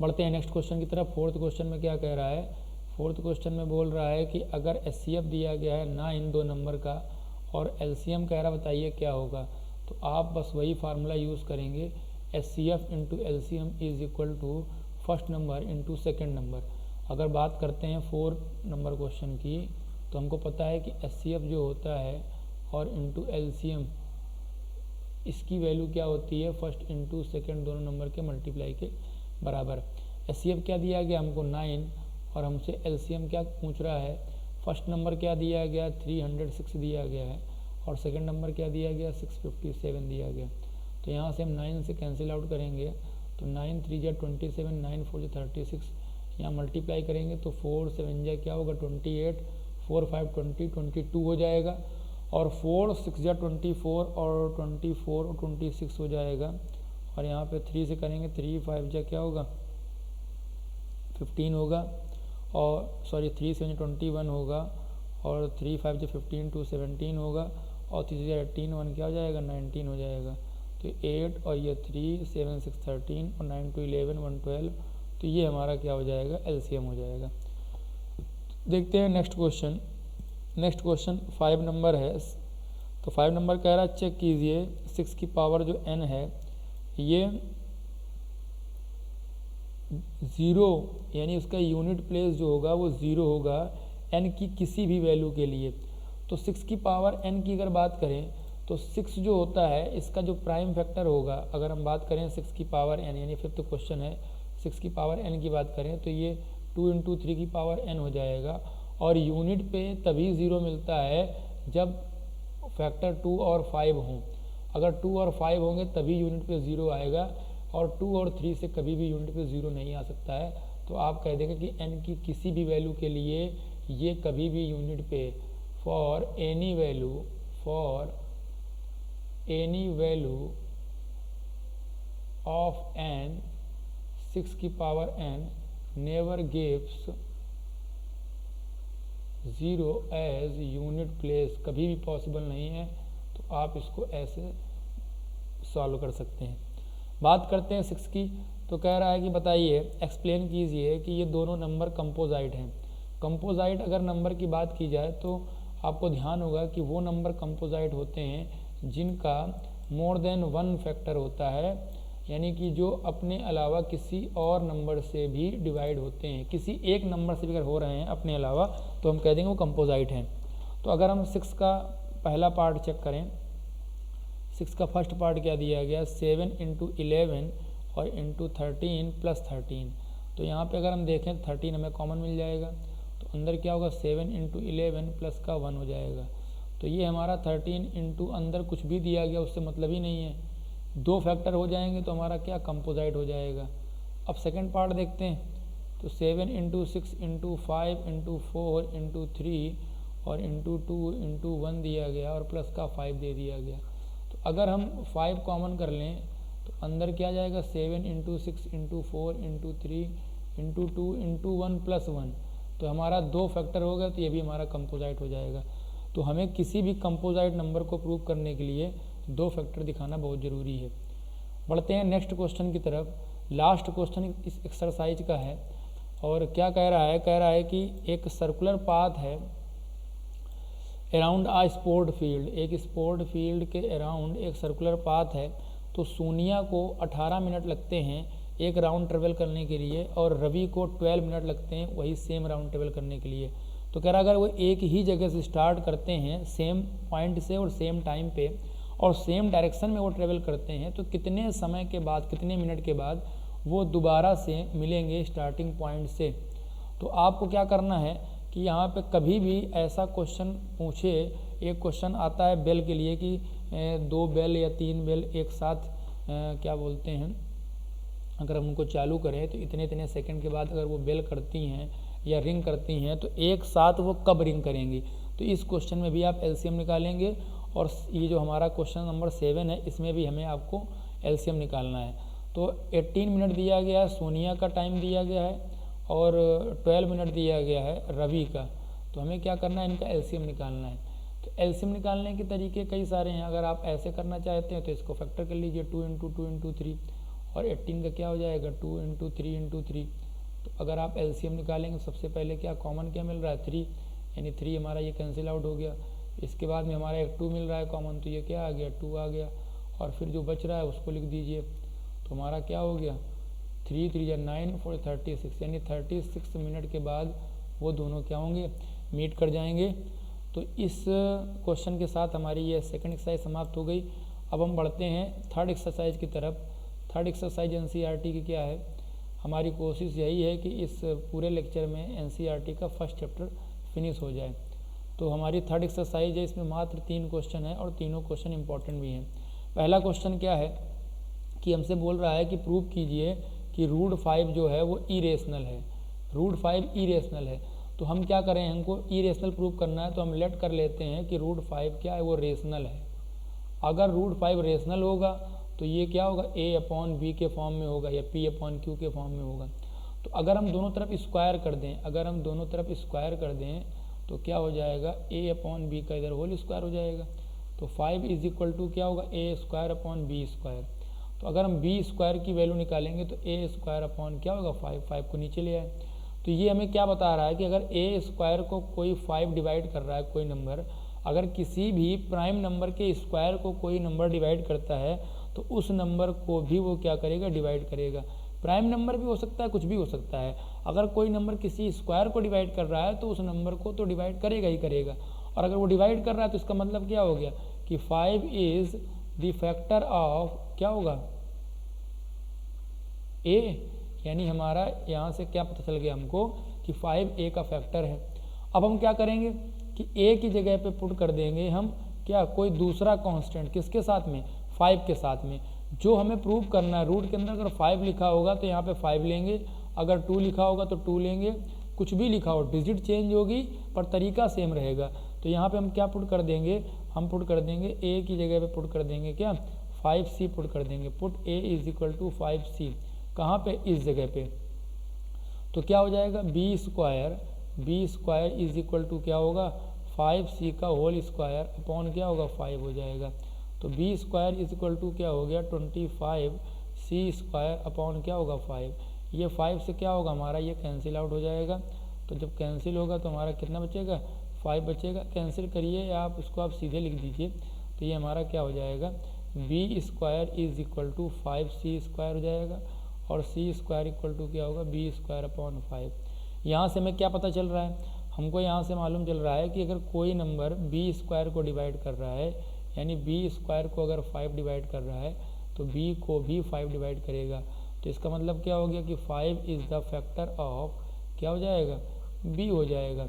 बढ़ते हैं नेक्स्ट क्वेश्चन की तरफ। फोर्थ क्वेश्चन में क्या कह रहा है, फोर्थ क्वेश्चन में बोल रहा है कि अगर एचसीएफ दिया गया है ना इन 2 नंबर का और एलसीएम कह रहा बताइए क्या होगा। तो आप बस वही फार्मूला यूज़ करेंगे, HCF into LCM is equal to first number into second number. अगर बात करते हैं 4 नंबर क्वेश्चन की तो हमको पता है कि एचसीएफ जो होता है और इंटू एलसीएम इसकी वैल्यू क्या होती है फर्स्ट इंटू सेकेंड दोनों नंबर के मल्टीप्लाई के बराबर। एचसीएफ क्या दिया गया हमको 9 और हमसे एलसीएम क्या पूछ रहा है, फर्स्ट नंबर क्या दिया गया 306 दिया गया है और सेकंड नंबर क्या दिया गया 657 दिया गया। तो यहाँ से हम 9 से कैंसिल आउट करेंगे तो 9 3 जा 27, 9 4 जा 36, यहाँ मल्टीप्लाई करेंगे तो 4 7 जा क्या होगा 28, 4 5 20, 22 हो जाएगा, और 4 6 जा 24 और 24 और 26 हो जाएगा। और यहाँ पे 3 से करेंगे 3 5 जा क्या होगा 15 होगा, और सॉरी 3 7 21 होगा, और 3 5 जा 15 2 17 होगा, और 3 जा 18 1 क्या हो जाएगा 19 हो जाएगा। तो 8 और ये 3 7 6 13 और 9 2 11 1 12, तो ये हमारा क्या हो जाएगा एलसीएम हो जाएगा। देखते हैं next question. Next question 5 number है। तो 5 नंबर कह रहा है चेक कीजिए 6 की पावर जो n है ये 0 यानी उसका यूनिट प्लेस जो होगा वो 0 होगा n की किसी भी वैल्यू के लिए। तो 6 की पावर n की अगर बात करें तो 6 जो होता है इसका जो प्राइम फैक्टर होगा, अगर हम बात करें 6 की पावर n यानी फिफ्थ क्वेश्चन है 6 की पावर n की बात करें तो ये 2 इंटू 3 की पावर n हो जाएगा। और यूनिट पे तभी 0 मिलता है जब फैक्टर 2 और 5 हों। अगर 2 और 5 होंगे तभी यूनिट पे 0 आएगा, और 2 और 3 से कभी भी यूनिट पे 0 नहीं आ सकता है। तो आप कह देंगे कि n की किसी भी वैल्यू के लिए ये कभी भी यूनिट पे for any value of n 6 की power n never gives 0 as unit place कभी भी पॉसिबल नहीं है, तो आप इसको ऐसे सॉल्व कर सकते हैं। बात करते हैं 6 की। तो कह रहा है कि बताइए, एक्सप्लेन कीजिए कि ये दोनों नंबर कंपोजाइट हैं। कंपोजाइट अगर नंबर की बात की जाए तो आपको ध्यान होगा कि वो नंबर कंपोजाइट होते हैं जिनका मोर देन 1 फैक्टर होता है, यानी कि जो अपने अलावा किसी और नंबर से भी डिवाइड होते हैं। किसी एक नंबर से भी अगर हो रहे हैं अपने अलावा तो हम कह देंगे वो कंपोजाइट हैं। तो अगर हम 6 का पहला पार्ट चेक करें, 6 का फर्स्ट पार्ट क्या दिया गया, 7 × 11 और इंटू 13 + 13। तो यहाँ पे अगर हम देखें 13 हमें कॉमन मिल जाएगा, तो अंदर क्या होगा 7 × 11 प्लस का 1 हो जाएगा। तो ये हमारा 13 इंटू अंदर कुछ भी दिया गया उससे मतलब ही नहीं है, 2 फैक्टर हो जाएंगे तो हमारा क्या कंपोजाइट हो जाएगा। अब सेकंड पार्ट देखते हैं, तो 7 × 6 × 5 × 4 × 3 और इंटू 2 × 1 दिया गया और प्लस का 5 दे दिया गया। तो अगर हम 5 कॉमन कर लें तो अंदर क्या जाएगा 7 × 6 × 4 × 3 × 2 × 1 + 1। तो हमारा 2 फैक्टर हो गया, तो ये भी हमारा कंपोजाइट हो जाएगा। तो हमें किसी भी कंपोजाइट नंबर को प्रूव करने के लिए 2 फैक्टर दिखाना बहुत ज़रूरी है। बढ़ते हैं नेक्स्ट क्वेश्चन की तरफ। लास्ट क्वेश्चन इस एक्सरसाइज का है और क्या कह रहा है, कह रहा है कि एक सर्कुलर पाथ है अराउंड आ स्पोर्ट फील्ड। एक स्पोर्ट फील्ड के अराउंड एक सर्कुलर पाथ है, तो सोनिया को 18 मिनट लगते हैं एक राउंड ट्रेवल करने के लिए और रवि को 12 मिनट लगते हैं वही सेम राउंड ट्रेवल करने के लिए। तो कह रहा अगर वो एक ही जगह से स्टार्ट करते हैं सेम पॉइंट से और सेम टाइम पे और सेम डायरेक्शन में वो ट्रेवल करते हैं, तो कितने समय के बाद, कितने मिनट के बाद वो दोबारा से मिलेंगे स्टार्टिंग पॉइंट से। तो आपको क्या करना है कि यहाँ पे कभी भी ऐसा क्वेश्चन पूछे, एक क्वेश्चन आता है बेल के लिए कि 2 बेल या 3 बेल एक साथ क्या बोलते हैं, अगर हम उनको चालू करें तो इतने इतने सेकंड के बाद अगर वो बेल करती हैं या रिंग करती हैं तो एक साथ वो कब रिंग करेंगी। तो इस क्वेश्चन में भी आप एलसीएम निकालेंगे और ये जो हमारा क्वेश्चन नंबर 7 है इसमें भी हमें आपको एलसीएम निकालना है। तो 18 मिनट दिया गया है सोनिया का टाइम दिया गया है और 12 मिनट दिया गया है रवि का। तो हमें क्या करना है, इनका एलसीएम निकालना है। तो एलसीएम निकालने के तरीके कई सारे हैं। अगर आप ऐसे करना चाहते हैं तो इसको फैक्टर कर लीजिए 2 × 2 × 3 और 18 का क्या हो जाएगा 2 × 3 × 3। तो अगर आप एलसीएम निकालेंगे सबसे पहले क्या कॉमन क्या मिल रहा है 3, यानी 3 हमारा ये कैंसिल आउट हो गया। इसके बाद में हमारा एक 2 मिल रहा है कॉमन, तो ये क्या आ गया 2 आ गया और फिर जो बच रहा है उसको लिख दीजिए। तो हमारा क्या हो गया 3 × 3 = 9 4 36, यानी 36 मिनट के बाद वो दोनों क्या होंगे मीट कर जाएंगे। तो इस क्वेश्चन के साथ हमारी ये सेकंड एक्सरसाइज समाप्त हो गई। अब हम बढ़ते हैं थर्ड एक्सरसाइज की तरफ। थर्ड एक्सरसाइज एनसीईआरटी की क्या है, हमारी कोशिश यही है कि इस पूरे लेक्चर में एनसीईआरटी का फर्स्ट चैप्टर फिनिश हो जाए। तो हमारी थर्ड एक्सरसाइज है, इसमें मात्र 3 क्वेश्चन है और तीनों क्वेश्चन इंपॉर्टेंट भी हैं। पहला क्वेश्चन क्या है कि हमसे बोल रहा है कि प्रूव कीजिए कि √5 जो है वो इरेशनल है। √5 इरेशनल है, तो हम क्या करें, हमको इरेशनल प्रूव करना है तो हम लेट कर लेते हैं कि √5 क्या है वो रेशनल है। अगर √5 रेशनल होगा तो ये क्या होगा A/B के फॉर्म में होगा या P/Q के फॉर्म में होगा। तो अगर हम दोनों तरफ स्क्वायर कर दें, अगर हम दोनों तरफ स्क्वायर कर दें तो क्या हो जाएगा A/B का इधर होल स्क्वायर हो जाएगा। तो 5 = क्या होगा A²/B²। तो अगर हम B² की वैल्यू निकालेंगे तो A² क्या होगा 5 को नीचे ले आए। तो ये हमें क्या बता रहा है कि अगर A² को कोई 5 डिवाइड कर रहा है कोई नंबर, अगर किसी भी प्राइम नंबर के स्क्वायर को कोई नंबर डिवाइड करता है तो उस नंबर को भी वो क्या करेगा डिवाइड करेगा। प्राइम नंबर भी हो सकता है, कुछ भी हो सकता है। अगर कोई नंबर किसी स्क्वायर को डिवाइड कर रहा है तो उस नंबर को तो डिवाइड करेगा ही करेगा। और अगर वो डिवाइड कर रहा है तो इसका मतलब क्या हो गया कि 5 इज द फैक्टर ऑफ क्या होगा A, यानी हमारा यहाँ से क्या पता चल गया हमको कि 5 A का फैक्टर है। अब हम क्या करेंगे कि A की जगह पे पुट कर देंगे हम क्या कोई दूसरा कांस्टेंट, किसके साथ में 5 के साथ में। जो हमें प्रूव करना है रूट के अंदर अगर 5 लिखा होगा तो यहाँ पे 5 लेंगे, अगर 2 लिखा होगा तो 2 लेंगे, कुछ भी लिखा हो डिजिट चेंज होगी पर तरीका सेम रहेगा। तो यहाँ पे हम क्या पुट कर देंगे, हम पुट कर देंगे A की जगह पे पुट कर देंगे क्या 5C पुट कर देंगे। पुट A = 5C कहाँ पे इस जगह पे। तो क्या हो जाएगा B² B square is equal to क्या होगा 5c का होल स्क्वायर अपॉन क्या होगा 5 हो जाएगा। तो B square is equal to क्या हो गया 25c स्क्वायर अपॉन क्या होगा 5। ये 5 से क्या होगा हमारा ये कैंसिल आउट हो जाएगा। तो जब कैंसिल होगा तो हमारा कितना बचेगा 5 बचेगा। कैंसिल करिए या आप उसको आप सीधे लिख दीजिए। तो ये हमारा क्या हो जाएगा B square is equal to 5c square हो जाएगा और c स्क्वायर इक्वल टू क्या होगा बी स्क्वायर अपॉन 5। यहाँ से हमें क्या पता चल रहा है, हमको यहाँ से मालूम चल रहा है कि अगर कोई नंबर बी स्क्वायर को डिवाइड कर रहा है, यानी बी स्क्वायर को अगर 5 डिवाइड कर रहा है तो बी को भी 5 डिवाइड करेगा। तो इसका मतलब क्या हो गया कि 5 इज़ द फैक्टर ऑफ क्या हो जाएगा बी हो जाएगा।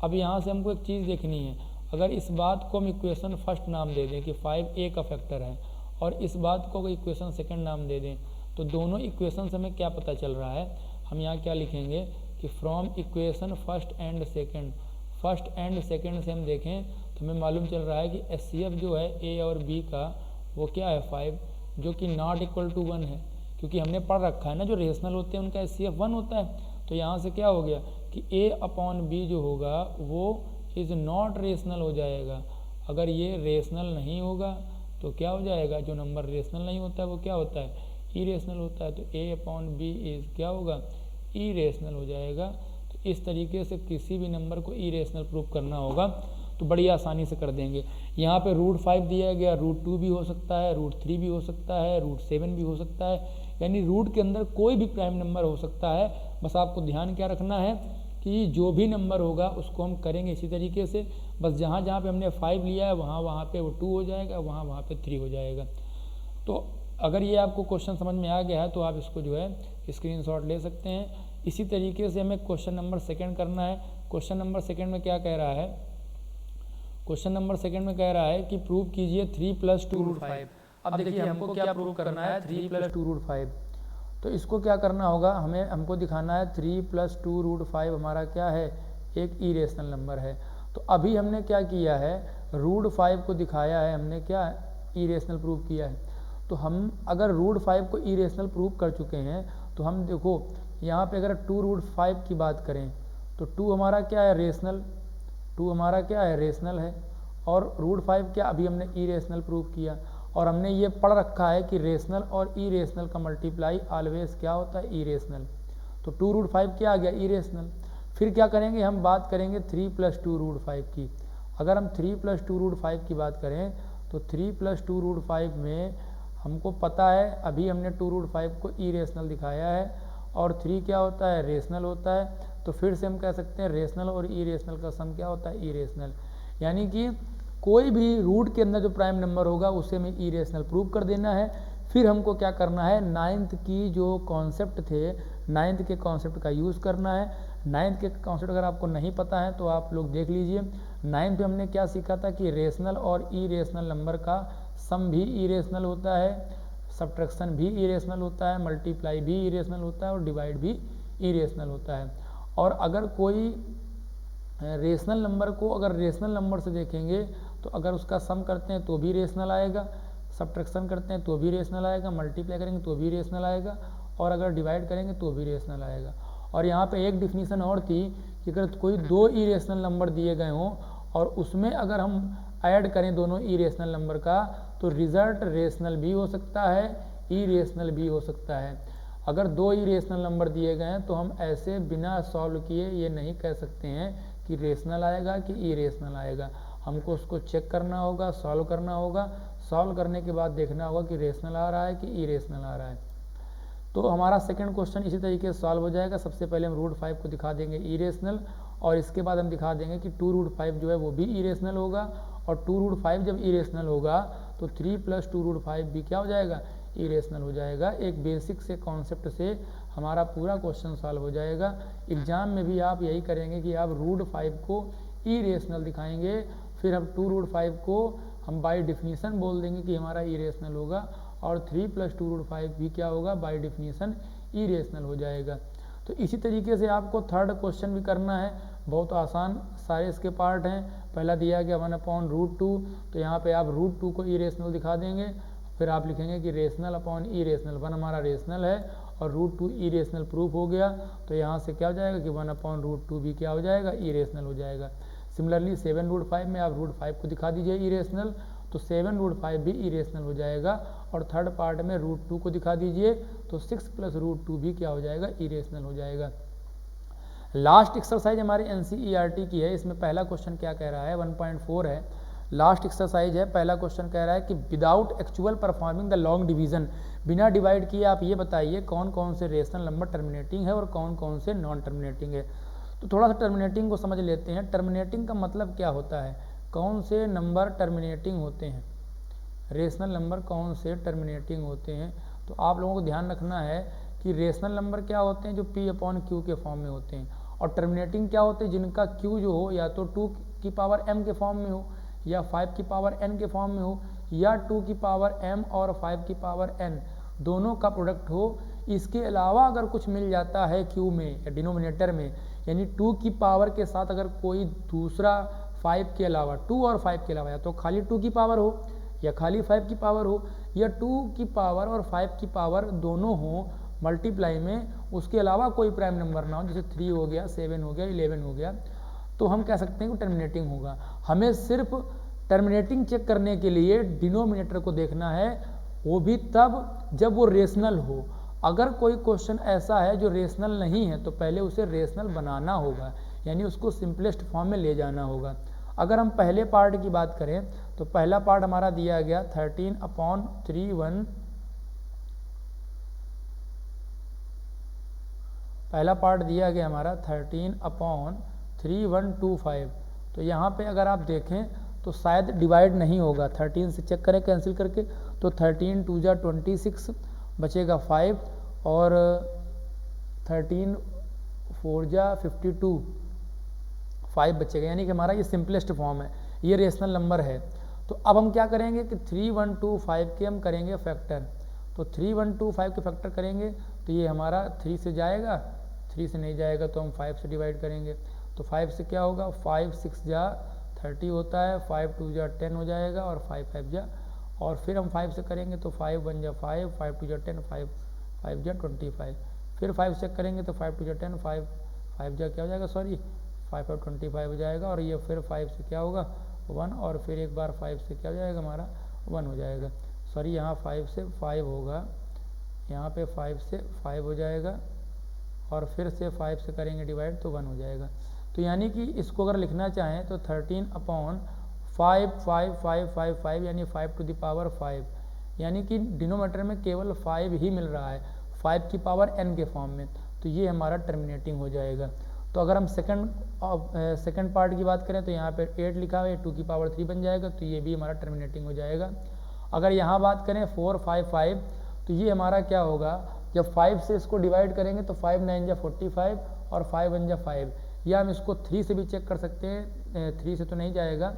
अब यहाँ से हमको एक चीज़ देखनी है, अगर इस बात को हम इक्वेशन फर्स्ट नाम दे दें कि 5 ए का फैक्टर है और इस बात को इक्वेशन सेकंड नाम दे दें, तो दोनों इक्वेशन से हमें क्या पता चल रहा है, हम यहाँ क्या लिखेंगे कि from equation first and second से हम देखें तो हमें मालूम चल रहा है कि एचसीएफ जो है ए और बी का वो क्या है 5, जो कि नॉट इक्वल टू 1 है, क्योंकि हमने पढ़ रखा है ना जो रेशनल होते हैं उनका एचसीएफ 1 होता है। तो यहाँ से क्या हो गया कि ए अपॉन बी जो होगा वो इज़ नॉट रेशनल हो जाएगा। अगर ये रेशनल नहीं होगा तो क्या हो जाएगा, जो नंबर रेशनल नहीं होता है वो क्या होता है इरेशनल होता है। तो ए अपॉन बी इज़ क्या होगा इरेशनल हो जाएगा। तो इस तरीके से किसी भी नंबर को इरेशनल प्रूव करना होगा तो बड़ी आसानी से कर देंगे। यहाँ पे √5 दिया गया, √2 भी हो सकता है, √3 भी हो सकता है, √7 भी हो सकता है, यानी रूट के अंदर कोई भी प्राइम नंबर हो सकता है। बस आपको ध्यान क्या रखना है कि जो भी नंबर होगा उसको हम करेंगे इसी तरीके से, बस जहाँ जहाँ पे हमने 5 लिया है वहाँ पे वो 2 हो जाएगा, वहाँ पे 3 हो जाएगा। तो अगर ये आपको क्वेश्चन समझ में आ गया है तो आप इसको जो है स्क्रीनशॉट ले सकते हैं। इसी तरीके से हमें क्वेश्चन नंबर सेकंड करना है। क्वेश्चन नंबर सेकंड में क्या कह रहा है, क्वेश्चन नंबर सेकंड में कह रहा है कि प्रूव कीजिए 3 + 2√5। अब देखिए हमको क्या प्रूव करना है 3 + 2√5। तो इसको क्या करना होगा, हमको दिखाना है 3 + 2√5 हमारा क्या है एक इरेशनल नंबर है। तो अभी हमने क्या किया है √5 को दिखाया है, हमने क्या इरेशनल प्रूव किया है। तो हम अगर √5 को इरेशनल प्रूव कर चुके हैं तो हम देखो यहाँ पे अगर 2√5 की बात करें तो 2 हमारा क्या है रेशनल, 2 हमारा क्या है रेशनल है और √5 क्या अभी हमने इरेशनल प्रूव किया। और हमने ये पढ़ रखा है कि रेशनल और इरेशनल का मल्टीप्लाई ऑलवेज क्या होता है इरेशनल। तो 2√5 क्या आ गया इरेशनल। फिर क्या करेंगे, हम बात करेंगे 3 + 2√5 की। अगर हम 3 + 2√5 की बात करें तो 3 + 2√5 में हमको पता है अभी हमने 2√5 को इरेशनल दिखाया है और 3 क्या होता है रेशनल होता है। तो फिर से हम कह सकते हैं रेशनल और इरेशनल का सम क्या होता है इरेशनल। यानी कि कोई भी रूट के अंदर जो प्राइम नंबर होगा उसे हमें इरेशनल प्रूव कर देना है। फिर हमको क्या करना है, नाइन्थ की जो कॉन्सेप्ट थे, नाइन्थ के कॉन्सेप्ट का यूज़ करना है। नाइन्थ के कॉन्सेप्ट अगर आपको नहीं पता है तो आप लोग देख लीजिए। नाइन्थ में हमने क्या सीखा था कि रेशनल और इरेशनल नंबर का सम भी इरेशनल होता है, सब्ट्रैक्शन भी इरेशनल होता है, मल्टीप्लाई भी इरेशनल होता है और डिवाइड भी इरेशनल होता है। और अगर कोई रेशनल नंबर को अगर रेशनल नंबर से देखेंगे तो अगर उसका सम करते हैं तो भी रेशनल आएगा, सब्ट्रैक्शन करते हैं तो भी रेशनल आएगा, मल्टीप्लाई करेंगे तो भी रेशनल आएगा और अगर डिवाइड करेंगे तो भी रेशनल आएगा। और यहाँ पे एक डिफिनीशन और थी कि अगर कोई 2 इरेशनल नंबर दिए गए हों और उसमें अगर हम ऐड करें दोनों इरेशनल नंबर का तो रिजल्ट रेशनल भी हो सकता है इरेशनल भी हो सकता है। अगर 2 इरेशनल नंबर दिए गए हैं तो हम ऐसे बिना सॉल्व किए ये नहीं कह सकते हैं कि रेशनल आएगा कि इरेशनल आएगा। हमको उसको चेक करना होगा, सॉल्व करना होगा, सॉल्व करने के बाद देखना होगा कि रेशनल आ रहा है कि इरेशनल आ रहा है। तो हमारा सेकंड क्वेश्चन इसी तरीके से सॉल्व हो जाएगा। सबसे पहले हम √5 को दिखा देंगे इरेशनल और इसके बाद हम दिखा देंगे कि 2√5 जो है वो भी इरेशनल होगा और 2√5 जब इरेशनल होगा तो 3 + 2√5 भी क्या हो जाएगा इरेशनल हो जाएगा। एक बेसिक से कॉन्सेप्ट से हमारा पूरा क्वेश्चन सॉल्व हो जाएगा। एग्जाम में भी आप यही करेंगे कि आप √5 को इरेशनल दिखाएंगे, फिर हम 2√5 को हम बाय डिफिनीशन बोल देंगे कि हमारा इरेशनल होगा और 3 + 2√5 भी क्या होगा बाय डिफिनीशन इरेशनल हो जाएगा। तो इसी तरीके से आपको थर्ड क्वेश्चन भी करना है, बहुत आसान सारे इसके पार्ट हैं। पहला दिया गया 1/√2, तो यहाँ पे आप √2 को इरेशनल दिखा देंगे, फिर आप लिखेंगे कि रेशनल अपॉन इरेशनल। 1 हमारा रेशनल है और √2 इरेशनल प्रूफ हो गया, तो यहाँ से क्या हो जाएगा कि 1/√2 भी क्या हो जाएगा, इरेशनल हो जाएगा। सिमिलरली 7√5 में आप √5 को दिखा दीजिए इरेशनल, तो 7√5 भी इरेशनल हो जाएगा। और थर्ड पार्ट में √2 को दिखा दीजिए, तो 6 + √2 भी क्या हो जाएगा, इरेशनल हो जाएगा। लास्ट एक्सरसाइज हमारे NCERT की है। इसमें पहला क्वेश्चन क्या कह रहा है, 1.4 है, लास्ट एक्सरसाइज है। पहला क्वेश्चन कह रहा है कि without actual performing the long division, बिना डिवाइड किए आप ये बताइए कौन कौन से रेशनल नंबर टर्मिनेटिंग है और कौन कौन से नॉन टर्मिनेटिंग है। तो थोड़ा सा टर्मिनेटिंग को समझ लेते हैं। टर्मिनेटिंग का मतलब क्या होता है, कौन से नंबर टर्मिनेटिंग होते हैं, रेशनल नंबर कौन से टर्मिनेटिंग होते हैं। तो आप लोगों को ध्यान रखना है कि रेशनल नंबर क्या होते हैं, जो P/Q के फॉर्म में होते हैं, और टर्मिनेटिंग क्या होते हैं, जिनका Q जो हो या तो 2m के फॉर्म में हो, या 5n के फॉर्म में हो, या 2m और 5n दोनों का प्रोडक्ट हो। इसके अलावा अगर कुछ मिल जाता है Q में या डिनोमिनेटर में, यानी 2 की पावर के साथ अगर कोई दूसरा 5 के अलावा, 2 और 5 के अलावा, या तो खाली 2 की पावर हो या खाली 5 की पावर हो, या 2 की पावर और 5 की पावर दोनों हो मल्टीप्लाई में, उसके अलावा कोई प्राइम नंबर ना हो, जैसे 3 हो गया, 7 हो गया, 11 हो गया, तो हम कह सकते हैं कि टर्मिनेटिंग होगा। हमें सिर्फ टर्मिनेटिंग चेक करने के लिए डिनोमिनेटर को देखना है, वो भी तब जब वो रेशनल हो। अगर कोई क्वेश्चन ऐसा है जो रेशनल नहीं है, तो पहले उसे रेशनल बनाना होगा, यानी उसको सिंपलेस्ट फॉर्म में ले जाना होगा। अगर हम पहले पार्ट की बात करें, तो पहला पार्ट हमारा दिया गया 13/31, पहला पार्ट दिया गया हमारा 13/3125। तो यहाँ पे अगर आप देखें तो शायद डिवाइड नहीं होगा, 13 से चेक करें कैंसिल करके, तो 13 2 जा 26 बचेगा 5, और 13 4 जा 52 5 बचेगा, यानी कि हमारा ये सिंपलेस्ट फॉर्म है, ये रेशनल नंबर है। तो अब हम क्या करेंगे कि 3125 के हम करेंगे फैक्टर। तो 3125 के फैक्टर करेंगे तो ये हमारा 3 से जाएगा, 3 से नहीं जाएगा तो हम 5 से डिवाइड करेंगे। तो 5 से क्या होगा, 5 6 जा 30 होता है, 5 2 जा 10 हो जाएगा, और 5 5 जा, और फिर हम 5 से करेंगे तो 5 1 जा 5, 5 2 जा 10, 5 5 जा 25, फिर 5 से करेंगे तो 5 2 जा 10, 5 5 जा क्या हो जाएगा, सॉरी 5 5 25 हो जाएगा, और ये फिर 5 से क्या होगा 1, और फिर एक बार 5 से क्या हो जाएगा हमारा 1 हो जाएगा, सॉरी यहाँ 5 से 5 होगा, यहाँ पे 5 से 5 हो जाएगा, और फिर से 5 से करेंगे डिवाइड तो 1 हो जाएगा। तो यानी कि इसको अगर लिखना चाहें तो 13/55555 यानी 5 टू द पावर 5, यानी कि डिनोमीटर में केवल 5 ही मिल रहा है, 5 की पावर n के फॉर्म में, तो ये हमारा टर्मिनेटिंग हो जाएगा। तो अगर हम सेकंड पार्ट की बात करें तो यहाँ पे 8 लिखा है, 2 की पावर 3 बन जाएगा, तो ये भी हमारा टर्मिनेटिंग हो जाएगा। अगर यहाँ बात करें 455, तो ये हमारा क्या होगा, जब 5 से इसको डिवाइड करेंगे तो 5 9 जा 45 और 5 1 जा 5, या हम इसको 3 से भी चेक कर सकते हैं, 3 से तो नहीं जाएगा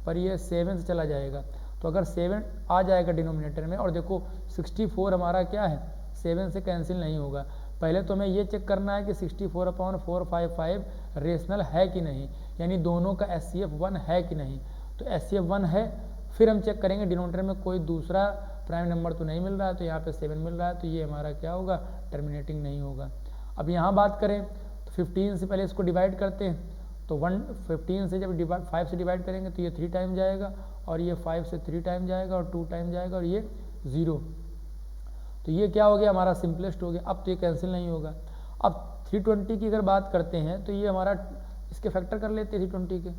पर ये 7 से चला जाएगा। तो अगर 7 आ जाएगा डिनोमिनेटर में, और देखो 64 हमारा क्या है, 7 से कैंसिल नहीं होगा। पहले तो हमें ये चेक करना है कि 64/455 रेशनल है कि नहीं, यानी दोनों का HCF 1 है कि नहीं। तो HCF 1 है, फिर हम चेक करेंगे डिनोमिनेटर में कोई दूसरा प्राइम नंबर तो नहीं मिल रहा है, तो यहाँ पे 7 मिल रहा है, तो ये हमारा क्या होगा, टर्मिनेटिंग नहीं होगा। अब यहाँ बात करें तो 15 से पहले इसको डिवाइड करते हैं, तो 15 से जब 5 से डिवाइड करेंगे तो ये 3 टाइम जाएगा, और ये 5 से 3 टाइम जाएगा, और 2 टाइम जाएगा, और ये 0। तो ये क्या हो गया, हमारा सिंपलेस्ट हो गया। अब तो ये कैंसिल नहीं होगा। अब 320 की अगर बात करते हैं तो ये हमारा, इसके फैक्टर कर लेते हैं 320 के,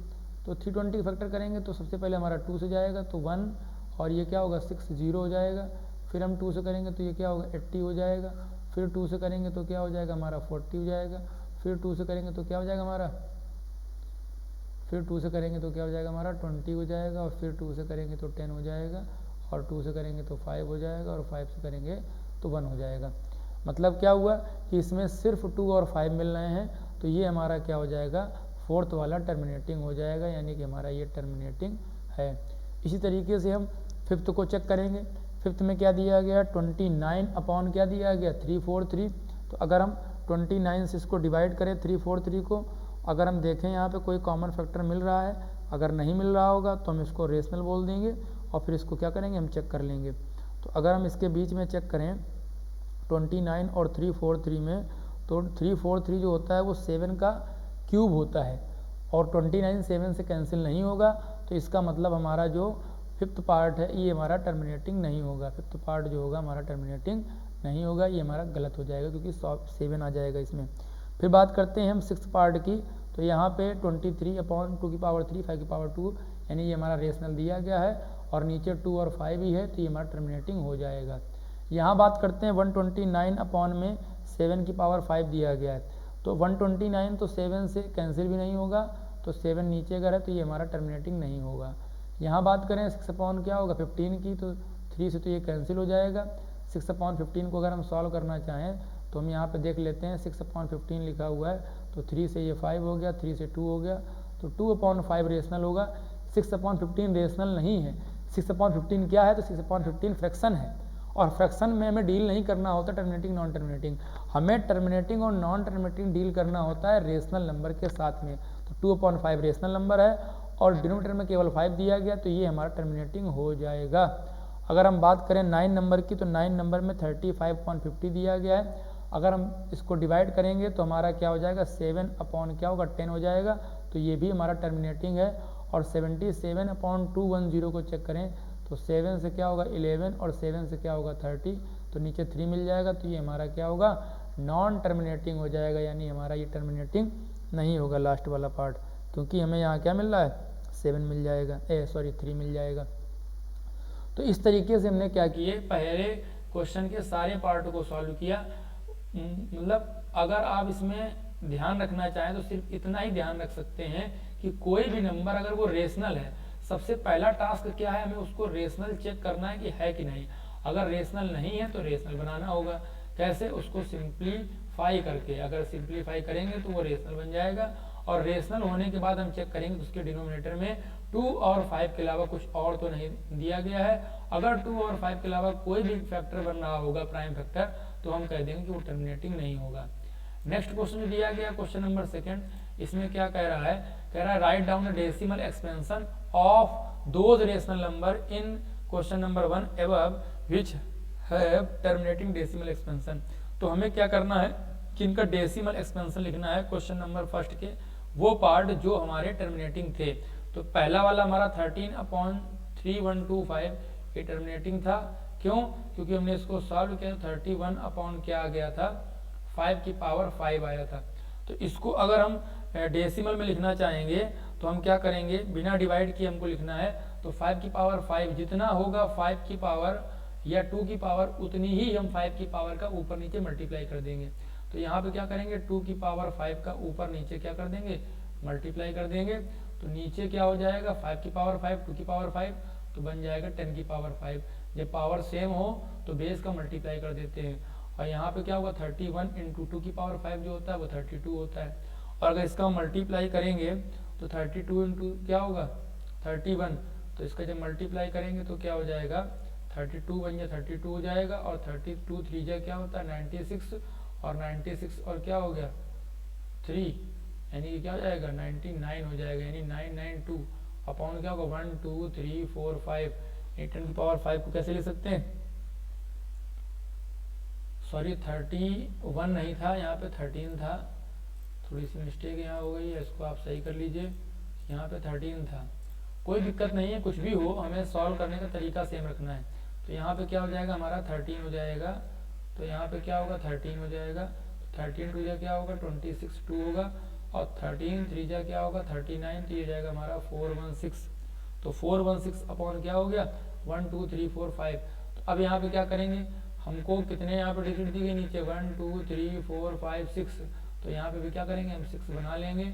तो 320 के फैक्टर करेंगे तो सबसे पहले हमारा 2 से जाएगा तो 1, और ये क्या होगा 6 0 हो जाएगा, फिर हम 2 से करेंगे तो ये क्या होगा 80 हो जाएगा, फिर 2 से करेंगे तो क्या हो जाएगा हमारा 40 हो जाएगा, फिर 2 से करेंगे तो क्या हो जाएगा हमारा, फिर 2 से करेंगे तो क्या हो जाएगा हमारा 20 हो जाएगा, और फिर 2 से करेंगे तो 10 हो जाएगा, और 2 से करेंगे तो 5 हो जाएगा, और 5 से करेंगे तो 1 हो जाएगा। मतलब क्या हुआ कि इसमें सिर्फ 2 और 5 मिल रहे हैं, तो ये हमारा क्या हो जाएगा, फोर्थ वाला टर्मिनेटिंग हो जाएगा, यानी कि हमारा ये टर्मिनेटिंग है। इसी तरीके से हम फिफ्थ को चेक करेंगे। फिफ्थ में क्या दिया गया, 29 अपॉन क्या दिया गया 343। तो अगर हम 29 से इसको डिवाइड करें 343 को, अगर हम देखें यहाँ पे कोई कॉमन फैक्टर मिल रहा है, अगर नहीं मिल रहा होगा तो हम इसको रेशनल बोल देंगे, और फिर इसको क्या करेंगे हम चेक कर लेंगे। तो अगर हम इसके बीच में चेक करें 29 और 343 में, तो 343 जो होता है वो 7 का क्यूब होता है और 29 7 से कैंसिल नहीं होगा, तो इसका मतलब हमारा जो फिफ्थ पार्ट है ये हमारा टर्मिनेटिंग नहीं होगा। फिफ्थ पार्ट जो होगा हमारा टर्मिनेटिंग नहीं होगा, ये हमारा गलत हो जाएगा क्योंकि 7 आ जाएगा इसमें। फिर बात करते हैं हम सिक्स पार्ट की, तो यहाँ पे 23/2 5 की पावर 2 यानी ये हमारा रेशनल दिया गया है और नीचे 2 और 5 ही है, तो ये हमारा टर्मिनेटिंग हो जाएगा। यहाँ बात करते हैं 129 में 7 की पावर 5 दिया गया है, तो 129 तो 7 से कैंसिल भी नहीं होगा, तो 7 नीचे अगर है तो ये हमारा टर्मिनेटिंग नहीं होगा। यहाँ बात करें 6 क्या होगा 15 की, तो 3 से तो ये कैंसिल हो जाएगा। 6/15 को अगर हम सॉल्व करना चाहें तो हम यहाँ पे देख लेते हैं 6/15 लिखा हुआ है, तो 3 से ये 5 हो गया, 3 से 2 हो गया, तो 2/5 रेशनल होगा। 6/15 रेशनल नहीं है। 6/15 क्या है, तो 6/15 फ्रैक्शन है और फ्रैक्शन में हमें डील नहीं करना होता टर्मिनेटिंग नॉन टर्मिनेटिंग, हमें टर्मिनेटिंग और नॉन टर्मिनेटिंग डील करना होता है रेशनल नंबर के साथ में। तो 2/5 रेशनल नंबर है और डिनोमिनेटर में केवल 5 दिया गया, तो ये हमारा टर्मिनेटिंग हो जाएगा। अगर हम बात करें 9 नंबर की, तो 9 नंबर में 35/50 दिया गया है। अगर हम इसको डिवाइड करेंगे तो हमारा क्या हो जाएगा 7/क्या होगा 10 हो जाएगा, तो ये भी हमारा टर्मिनेटिंग है। और 77/210 को चेक करें तो 7 से क्या होगा 11 और 7 से क्या होगा 30, तो नीचे 3 मिल जाएगा, तो ये हमारा क्या होगा नॉन टर्मिनेटिंग हो जाएगा, यानी हमारा ये टर्मिनेटिंग नहीं होगा लास्ट वाला पार्ट, क्योंकि हमें यहाँ क्या मिल रहा है 7 मिल जाएगा, 3 मिल जाएगा। तो इस तरीके से हमने क्या किए पहले क्वेश्चन के सारे पार्ट को सॉल्व किया। मतलब अगर आप इसमें ध्यान रखना चाहें तो सिर्फ इतना ही ध्यान रख सकते हैं कि कोई भी नंबर अगर वो रेशनल है, सबसे पहला टास्क क्या है, हमें उसको रेशनल चेक करना है कि है कि नहीं। अगर रेशनल नहीं है तो रेशनल बनाना होगा। कैसे, उसको सिंप्लीफाई करके, अगर सिंप्लीफाई करेंगे तो वो रेशनल बन जाएगा और रेशनल होने के बाद हम चेक करेंगे तो उसके डिनोमिनेटर में 2 और 5 के अलावा कुछ और तो नहीं दिया गया है। अगर 2 और 5 के अलावा कोई भी फैक्टर बन रहा होगा प्राइम फैक्टर, तो हम कह देंगे कि वो टर्मिनेटिंग नहीं होगा। नेक्स्ट क्वेश्चन दिया गया क्वेश्चन नंबर 2, इसमें क्या कह रहा है, कह रहा है write down the decimal expansion of those rational number in question number 1 above which have terminating decimal expansion. तो हमें क्या करना है कि इनका डेसिमल एक्सपेंशन लिखना है क्वेश्चन नंबर 1 के वो पार्ट जो हमारे टर्मिनेटिंग थे। तो पहला वाला हमारा 13/3125 ये टर्मिनेटिंग था। क्यों, क्योंकि हमने इसको सॉल्व किया 31 क्या आ गया था 5 की पावर 5 आया था। तो इसको अगर हम डेसिमल में लिखना चाहेंगे तो हम क्या करेंगे, बिना डिवाइड किए हमको लिखना है, तो 5 की पावर 5 जितना होगा 5 की पावर या 2 की पावर उतनी ही हम 5 की पावर का ऊपर नीचे मल्टीप्लाई कर देंगे। तो यहाँ पे क्या करेंगे 2 की पावर 5 का ऊपर नीचे क्या कर देंगे मल्टीप्लाई कर देंगे, तो नीचे क्या हो जाएगा 5 की पावर 5 2 की पावर 5, तो बन जाएगा 10 की पावर 5। जब पावर सेम हो तो बेस का मल्टीप्लाई कर देते हैं और यहाँ पे क्या होगा 31 इंटू 2 की पावर 5 जो होता है वो 32 होता है। और अगर इसका मल्टीप्लाई करेंगे तो 32 इंटू क्या होगा 31, तो इसका जब मल्टीप्लाई करेंगे तो क्या हो जाएगा 32 बन जाए 32 हो जाएगा और 32 3 जा क्या होता है 96 और 96 और क्या हो गया 3, यानी क्या हो जाएगा 99 हो जाएगा, यानी 992 अपॉन क्या होगा 1 2 3 4 5। 10 की पावर 5 को कैसे ले सकते हैं, सॉरी 31 नहीं था यहाँ पे 13 था, थोड़ी सी मिस्टेक यहाँ हो गई है, इसको आप सही कर लीजिए, यहाँ पे 13 था। कोई दिक्कत नहीं है, कुछ भी हो हमें सॉल्व करने का तरीका सेम रखना है। तो यहाँ पे क्या हो जाएगा हमारा 13 हो जाएगा, तो यहाँ पे क्या होगा 13 हो जाएगा, 13 2 जा क्या होगा 26 2 होगा और 13 3 जा क्या होगा 39, तो ये जाएगा हमारा 416। तो 416 अपॉन क्या हो गया 1 2 3 4 5। तो अब यहाँ पे क्या करेंगे, हमको कितने यहाँ पे डिजिट दी गई नीचे 1 2 3 4 5 6, तो यहाँ पे भी क्या करेंगे हम 6 बना लेंगे,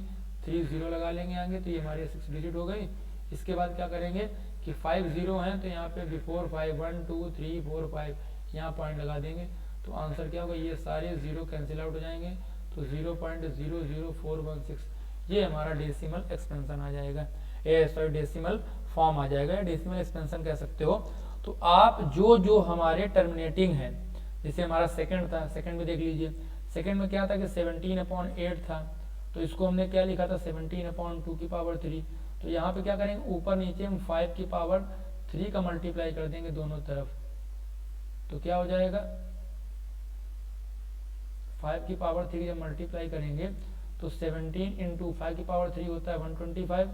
3 0 लगा लेंगे आगे, तो ये हमारे 6 डिजिट हो गई। इसके बाद क्या करेंगे कि 5 0 हैं तो यहाँ पे बिफोर 5 1 2 3 4 5 यहाँ पॉइंट लगा देंगे, तो आंसर क्या होगा ये सारे 0 कैंसिल आउट हो जाएंगे, तो 0.00416 ये हमारा डेसिमल एक्सपेंशन आ जाएगा, सॉरी डेसिमल फॉर्म आ जाएगा, या डेसिमल एक्सपेंशन कह सकते हो। तो आप जो जो हमारे टर्मिनेटिंग है, जैसे हमारा सेकंड था, सेकंड में देख लीजिए, सेकंड में क्या था कि 17/8 था, तो इसको हमने क्या लिखा था 17/2 की पावर 3। तो यहाँ पे क्या करेंगे ऊपर नीचे हम 5 की पावर 3 का मल्टीप्लाई कर देंगे दोनों तरफ, तो क्या हो जाएगा 5 की पावर 3 जब मल्टीप्लाई करेंगे तो 17 इंटू 5 की पावर 3 होता है 125,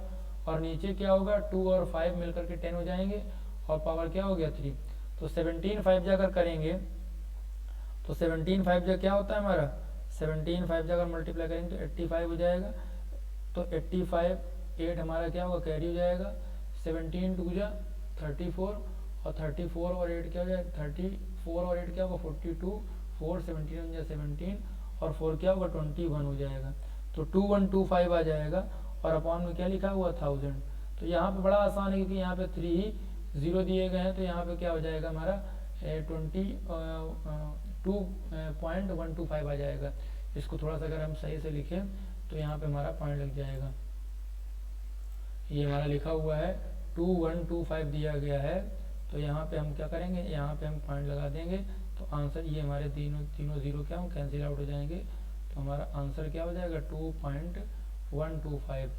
और नीचे क्या होगा 2 और 5 मिलकर के 10 हो जाएंगे, और पावर क्या हो गया 3। तो 17 5 अगर करेंगे तो 17 5 क्या होता है हमारा, 17 5 अगर मल्टीप्लाई करेंगे तो 85 हो जाएगा। तो 85 8 हमारा क्या होगा, कैरी हो जाएगा। 17 2 34, और 34 और 8 क्या हो जाएगा, 34 और 8 क्या होगा 42, 4 17 17, और 4 क्या होगा 21 हो जाएगा। तो 2125 आ जाएगा, और अपॉन में क्या लिखा हुआ 1000। तो यहाँ पे बड़ा आसान है क्योंकि यहाँ पे 3 ही 0 दिए गए हैं, तो यहाँ पे क्या हो जाएगा हमारा 2.125 आ जाएगा। इसको थोड़ा सा अगर हम सही से लिखें तो यहाँ पे हमारा पॉइंट लग जाएगा। ये हमारा लिखा हुआ है 2125 दिया गया है, तो यहाँ पे हम क्या करेंगे, यहाँ पे हम पॉइंट लगा देंगे। तो आंसर ये हमारे तीनों जीरो क्या हो कैंसिल आउट हो जाएंगे, तो हमारा आंसर क्या हो जाएगा 2.125।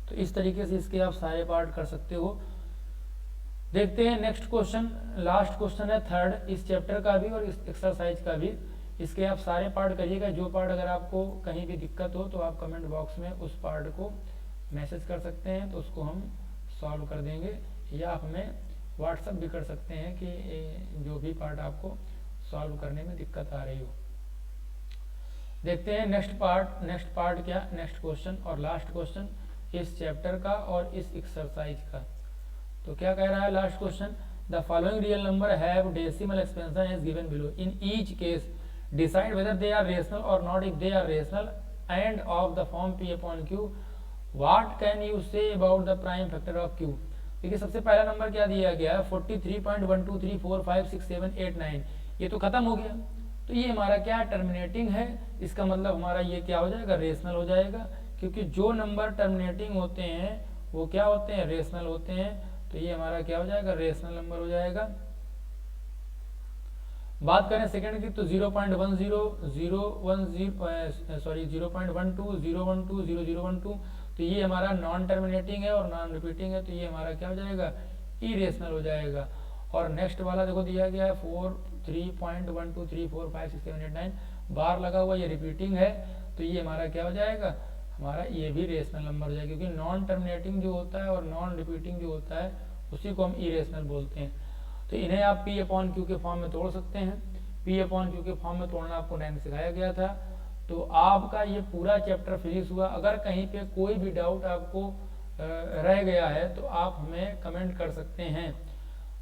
तो इस तरीके से इसके आप सारे पार्ट कर सकते हो। देखते हैं नेक्स्ट क्वेश्चन, लास्ट क्वेश्चन है थर्ड इस चैप्टर का भी और इस एक्सरसाइज का भी। इसके आप सारे पार्ट करिएगा। जो पार्ट अगर आपको कहीं भी दिक्कत हो तो आप कमेंट बॉक्स में उस पार्ट को मैसेज कर सकते हैं, तो उसको हम सॉल्व कर देंगे, या आप हमें व्हाट्सअप भी कर सकते हैं कि जो भी पार्ट आपको सॉल्व करने में दिक्कत आ रही हो। देखते हैं नेक्स्ट पार्ट क्या, नेक्स्ट क्वेश्चन और लास्ट क्वेश्चन इस चैप्टर का और इस एक्सरसाइज का। तो क्या कह रहा है last question, the following real number have decimal expansion as given below, in each case decide whether they are rational और not, if they are rational and of the form P upon Q, what can you say about the prime factor of Q। देखिए सबसे पहला number क्या दिया गया है 43.123456789, ये तो खत्म हो गया। तो ये हमारा क्या टर्मिनेटिंग है, इसका मतलब हमारा ये क्या हो जाएगा रेशनल हो जाएगा, क्योंकि जो नंबर टर्मिनेटिंग होते हैं वो क्या होते हैं रेशनल होते हैं। तो ये हमारा क्या हो जाएगा रेशनल नंबर हो जाएगा। बात करें सेकंड की तो 0.12 0.12 तो ये हमारा नॉन टर्मिनेटिंग है और नॉन रिपीटिंग है, तो ये हमारा क्या हो जाएगा इरेशनल हो जाएगा। और नेक्स्ट वाला देखो दिया गया है 43.123456789 बार लगा हुआ, ये रिपीटिंग है, तो ये हमारा क्या हो जाएगा हमारा ये भी रेशनल नंबर हो जाएगा, क्योंकि नॉन टर्मिनेटिंग जो होता है और नॉन रिपीटिंग जो होता है उसी को हम इरेशनल बोलते हैं। तो इन्हें आप P अपॉन Q के फॉर्म में तोड़ सकते हैं। P अपॉन Q के फॉर्म में तोड़ना आपको 9 में सिखाया गया था। तो आपका ये पूरा चैप्टर फिनिश हुआ। अगर कहीं पे कोई भी डाउट आपको रह गया है तो आप हमें कमेंट कर सकते हैं,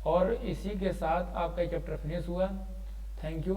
और इसी के साथ आपका चैप्टर फिनिश हुआ। Thank you.